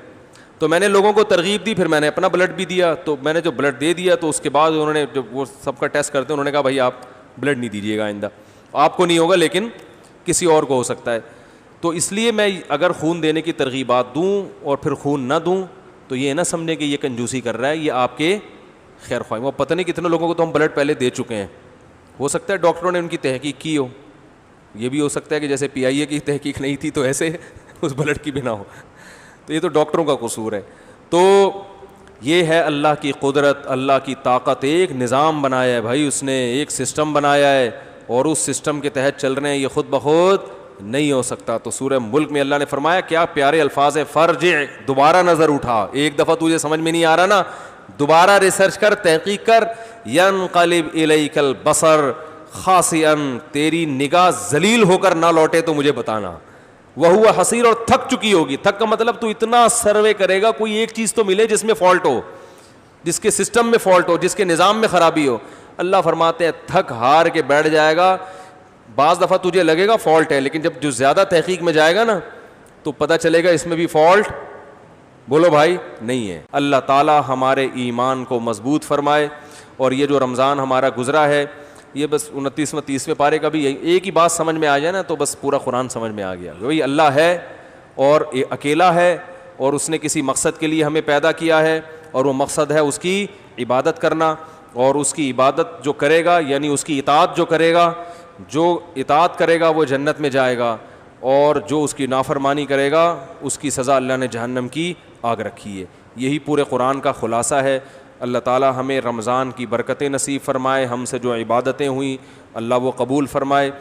تو میں نے لوگوں کو ترغیب دی, پھر میں نے اپنا بلڈ بھی دیا. تو میں نے جو بلڈ دے دیا تو اس کے بعد انہوں نے جب وہ سب کا ٹیسٹ کرتے انہوں نے کہا بھائی آپ بلڈ نہیں دیجیے گا آئندہ, آپ کو نہیں ہوگا لیکن کسی اور کو ہو سکتا ہے. تو اس لیے میں اگر خون دینے کی ترغیبات دوں اور پھر خون نہ دوں تو یہ نہ سمجھیں کہ یہ کنجوسی کر رہا ہے, یہ آپ کے خیر خواہ. وہ پتہ نہیں کتنے لوگوں کو تو ہم بلڈ پہلے دے چکے ہیں. ہو سکتا ہے ڈاکٹروں نے ان کی تحقیق کی ہو, یہ بھی ہو سکتا ہے کہ جیسے PIA کی تحقیق نہیں تھی تو ایسے اس بلڈ کی بنا ہو. تو یہ تو ڈاکٹروں کا قصور ہے. تو یہ ہے اللہ کی قدرت, اللہ کی طاقت. ایک نظام بنایا ہے بھائی اس نے, ایک سسٹم بنایا ہے اور اس سسٹم کے تحت چل رہے ہیں. یہ خود بخود نہیں ہو سکتا. تو سورہ ملک میں اللہ نے فرمایا, کیا پیارے الفاظ ہے, فرجع, دوبارہ نظر اٹھا. ایک دفعہ تجھے سمجھ میں نہیں آ رہا نا, دوبارہ ریسرچ کر, تحقیق کر. ینقلب الیک البصر خاسئا, تیری نگاہ ذلیل ہو کر نہ لوٹے تو مجھے بتانا. وہو حسیر, اور تھک چکی ہوگی. تھک کا مطلب تو اتنا سروے کرے گا کوئی ایک چیز تو ملے جس میں فالٹ ہو, جس کے سسٹم میں فالٹ ہو, جس کے نظام میں خرابی ہو. اللہ فرماتے ہیں تھک ہار کے بیٹھ جائے گا. بعض دفعہ تجھے لگے گا فالٹ ہے, لیکن جب جو زیادہ تحقیق میں جائے گا نا تو پتہ چلے گا اس میں بھی فالٹ بولو بھائی نہیں ہے. اللہ تعالی ہمارے ایمان کو مضبوط فرمائے. اور یہ جو رمضان ہمارا گزرا ہے, یہ بس 29واں 30ویں پارے کا بھی ایک ہی بات سمجھ میں آ جائے نا تو بس پورا قرآن سمجھ میں آ گیا. وہی اللہ ہے اور اکیلا ہے, اور اس نے کسی مقصد کے لیے ہمیں پیدا کیا ہے, اور وہ مقصد ہے اس کی عبادت کرنا. اور اس کی عبادت جو کرے گا یعنی اس کی اطاعت جو کرے گا, جو اطاعت کرے گا وہ جنت میں جائے گا, اور جو اس کی نافرمانی کرے گا اس کی سزا اللہ نے جہنم کی آگ رکھی ہے. یہی پورے قرآن کا خلاصہ ہے. اللہ تعالیٰ ہمیں رمضان کی برکتیں نصیب فرمائے. ہم سے جو عبادتیں ہوئیں اللہ وہ قبول فرمائے.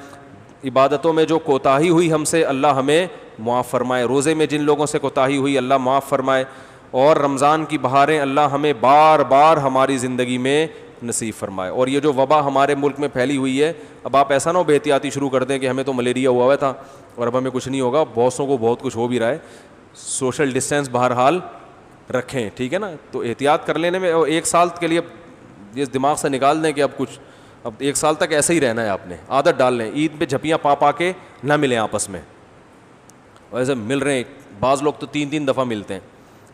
عبادتوں میں جو کوتاہی ہوئی ہم سے اللہ ہمیں معاف فرمائے. روزے میں جن لوگوں سے کوتاہی ہوئی اللہ معاف فرمائے. اور رمضان کی بہاریں اللہ ہمیں بار بار ہماری زندگی میں نصیب فرمائے. اور یہ جو وبا ہمارے ملک میں پھیلی ہوئی ہے, اب آپ ایسا نہ ہو بے احتیاطی شروع کر دیں کہ ہمیں تو ملیریا ہوا ہوا تھا اور اب ہمیں کچھ نہیں ہوگا. بہت سو کو بہت کچھ ہو بھی رہا ہے. سوشل ڈسٹینس بہرحال رکھیں, ٹھیک ہے نا. تو احتیاط کر لینے میں, اور 1 سال کے لیے یہ دماغ سے نکال دیں کہ اب 1 سال تک ایسے ہی رہنا ہے, آپ نے عادت ڈال لیں. عید پہ جھپیاں پا کے نہ ملیں آپس میں, ویسے مل رہے ہیں بعض لوگ تو 3 دفعہ ملتے ہیں.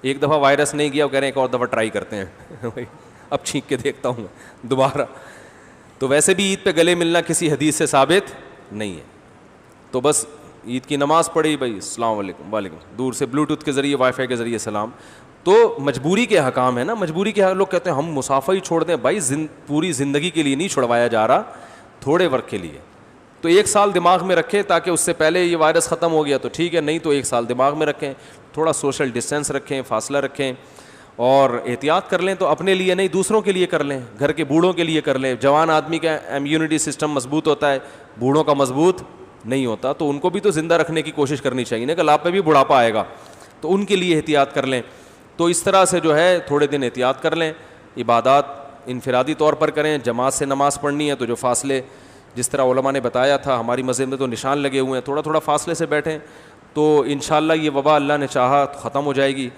ایک دفعہ وائرس نہیں گیا, وہ کہہ رہے ہیں ایک اور دفعہ ٹرائی کرتے ہیں اب چھینک کے دیکھتا ہوں دوبارہ. تو ویسے بھی عید پہ گلے ملنا کسی حدیث سے ثابت نہیں ہے. تو بس عید کی نماز پڑھی بھائی, السلام علیکم, وعلیکم, دور سے بلوٹوتھ کے ذریعے, وائی فائی کے ذریعے سلام. تو مجبوری کے حکام ہے نا, مجبوری کے لوگ کہتے ہیں ہم مسافہ ہی چھوڑ دیں. بھائی پوری زندگی کے لیے نہیں چھڑوایا جا رہا, تھوڑے وقت کے لیے. تو 1 سال دماغ میں رکھیں, تاکہ اس سے پہلے یہ وائرس ختم ہو گیا تو ٹھیک ہے, نہیں تو 1 سال دماغ میں رکھیں. تھوڑا سوشل ڈسٹینس رکھیں, فاصلہ رکھیں, اور احتیاط کر لیں. تو اپنے لیے نہیں, دوسروں کے لیے کر لیں, گھر کے بوڑھوں کے لیے کر لیں. جوان آدمی کا امیونٹی سسٹم مضبوط ہوتا ہے, بوڑھوں کا مضبوط نہیں ہوتا, تو ان کو بھی تو زندہ رکھنے کی کوشش کرنی چاہیے نا, کل آپ پہ بھی بڑھاپا آئے گا. تو ان کے لیے احتیاط کر لیں. تو اس طرح سے جو ہے تھوڑے دن احتیاط کر لیں. عبادات انفرادی طور پر کریں, جماعت سے نماز پڑھنی ہے تو جو فاصلے جس طرح علماء نے بتایا تھا, ہماری مسجد میں تو نشان لگے ہوئے ہیں, تھوڑا فاصلے سے بیٹھیں. تو انشاءاللہ یہ وبا اللہ نے چاہا ختم ہو جائے گی.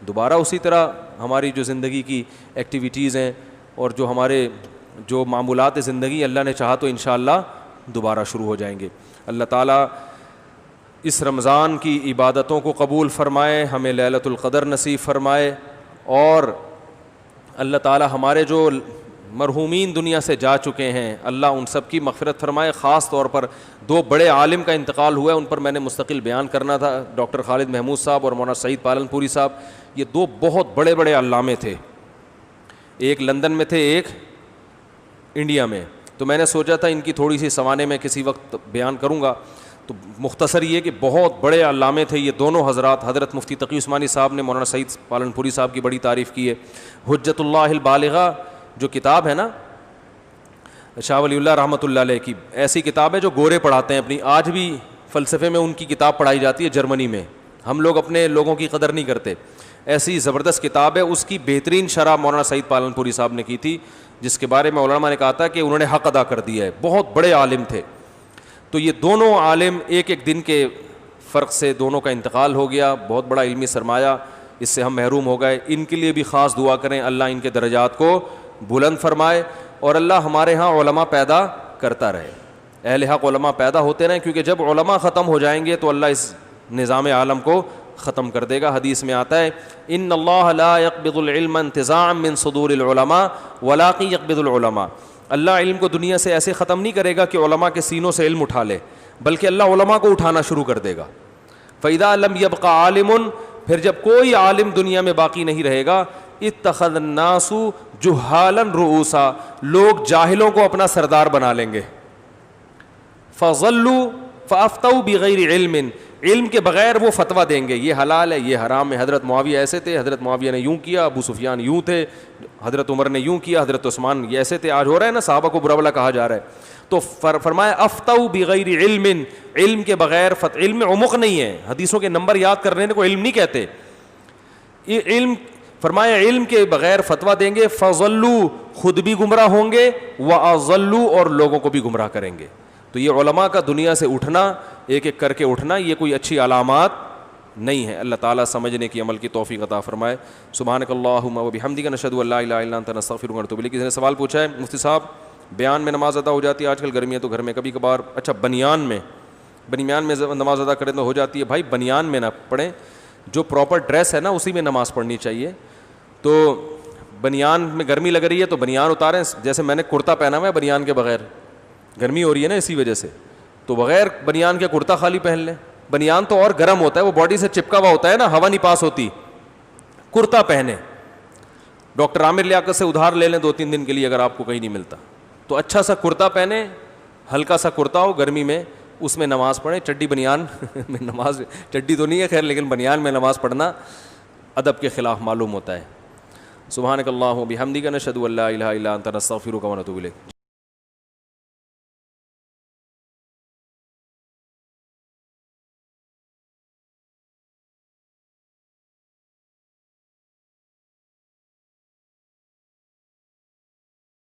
دوبارہ اسی طرح ہماری جو زندگی کی ایکٹیویٹیز ہیں اور جو ہمارے جو معمولات زندگی, اللہ نے چاہا تو انشاءاللہ دوبارہ شروع ہو جائیں گے. اللہ تعالیٰ اس رمضان کی عبادتوں کو قبول فرمائے, ہمیں لیلۃ القدر نصیب فرمائے, اور اللہ تعالیٰ ہمارے جو مرحومین دنیا سے جا چکے ہیں, اللہ ان سب کی مغفرت فرمائے. خاص طور پر 2 بڑے عالم کا انتقال ہوا ہے, ان پر میں نے مستقل بیان کرنا تھا, ڈاکٹر خالد محمود صاحب اور مولانا سعید پالن پوری صاحب. یہ 2 بہت بڑے علامے تھے, ایک لندن میں تھے, ایک انڈیا میں. تو میں نے سوچا تھا ان کی تھوڑی سی سوانے میں کسی وقت بیان کروں گا. تو مختصر یہ کہ بہت بڑے علامے تھے یہ دونوں حضرات. حضرت مفتی تقی عثمانی صاحب نے مولانا سعید پالن پوری صاحب کی بڑی تعریف کی ہے. حجت اللہ البالغہ جو کتاب ہے نا, شاہ ولی اللہ رحمۃ اللہ علیہ کی, ایسی کتاب ہے جو گورے پڑھاتے ہیں اپنی. آج بھی فلسفے میں ان کی کتاب پڑھائی جاتی ہے جرمنی میں, ہم لوگ اپنے لوگوں کی قدر نہیں کرتے. ایسی زبردست کتاب ہے, اس کی بہترین شرح مولانا سعید پالن پوری صاحب نے کی تھی, جس کے بارے میں علماء نے کہا تھا کہ انہوں نے حق ادا کر دیا ہے. بہت بڑے عالم تھے. تو یہ دونوں عالم ایک دن کے فرق سے دونوں کا انتقال ہو گیا. بہت بڑا علمی سرمایہ, اس سے ہم محروم ہو گئے. ان کے لیے بھی خاص دعا کریں, اللہ ان کے درجات کو بلند فرمائے, اور اللہ ہمارے ہاں علماء پیدا کرتا رہے, اہل حق علماء پیدا ہوتے رہیں, کیونکہ جب علماء ختم ہو جائیں گے تو اللہ اس نظام عالم کو ختم کر دے گا. حدیث میں آتا ہے ان اللہ لا يقبض العلم انتزاعا من صدور العلماء ولكن يقبض العلماء. اللہ علم کو دنیا سے ایسے ختم نہیں کرے گا کہ علماء کے سینوں سے علم اٹھا لے, بلکہ اللہ علماء کو اٹھانا شروع کر دے گا. فاذا لم يبق عالم, پھر جب کوئی عالم دنیا میں باقی نہیں رہے گا, اتخذ الناس جہالا رؤوسا, لوگ جاہلوں کو اپنا سردار بنا لیں گے. فظلوا فافتوا بغیر علم, علم کے بغیر وہ فتویٰ دیں گے, یہ حلال ہے, یہ حرام ہے. حضرت معاویہ ایسے تھے, حضرت معاویہ نے یوں کیا, ابو سفیان یوں تھے, حضرت عمر نے یوں کیا, حضرت عثمان یہ ایسے تھے. آج ہو رہا ہے نا, صحابہ کو برا بلا کہا جا رہا ہے. تو فرمایا افتوا بغیر علم, علم کے بغیر علم میں عمق نہیں ہے. حدیثوں کے نمبر یاد کرنے کو علم نہیں کہتے. علم فرمایا علم کے بغیر فتویٰ دیں گے. فضلوا, خود بھی گمراہ ہوں گے, واضلوا, اور لوگوں کو بھی گمراہ کریں گے. تو یہ علماء کا دنیا سے اٹھنا, ایک ایک کر کے اٹھنا, یہ کوئی اچھی علامات نہیں ہے. اللہ تعالیٰ سمجھنے کی عمل کی توفیق عطا فرمائے. سبحانک اللہم و بحمدک نشہد ان لا الہ الا انت نستغفرک ونتوب الیک. کسی نے سوال پوچھا ہے, مفتی صاحب بیان میں نماز ادا ہو جاتی ہے, آج کل گرمی ہے تو گھر میں کبھی کبھار, اچھا بنیان میں نماز ادا کریں تو ہو جاتی ہے. بھائی بنیان میں نہ پڑھیں, جو پراپر ڈریس ہے نا اسی میں نماز پڑھنی چاہیے. تو بنیان میں گرمی لگ رہی ہے تو بنیان اتاریں, جیسے میں نے کرتا پہنا ہوا ہے بنیان کے بغیر, گرمی ہو رہی ہے نا اسی وجہ سے, تو بغیر بنیان کے کرتا خالی پہن لیں. بنیان تو اور گرم ہوتا ہے, وہ باڈی سے چپکا ہوا ہوتا ہے نا, ہوا نہیں پاس ہوتی. کرتا پہنے, ڈاکٹر عامر لیاقت سے ادھار لے لیں 2-3 دن کے لیے اگر آپ کو کہیں نہیں ملتا, تو اچھا سا کرتا پہنے, ہلکا سا کرتا ہو گرمی میں, اس میں نماز پڑھیں. چڈی بنیان میں نماز, چڈی تو نہیں ہے خیر, لیکن بنیان میں نماز پڑھنا ادب کے خلاف معلوم ہوتا ہے. سبحانک اللہم و بحمدک نشہد ان لا الہ الا انت نستغفرک ونتوب الیک.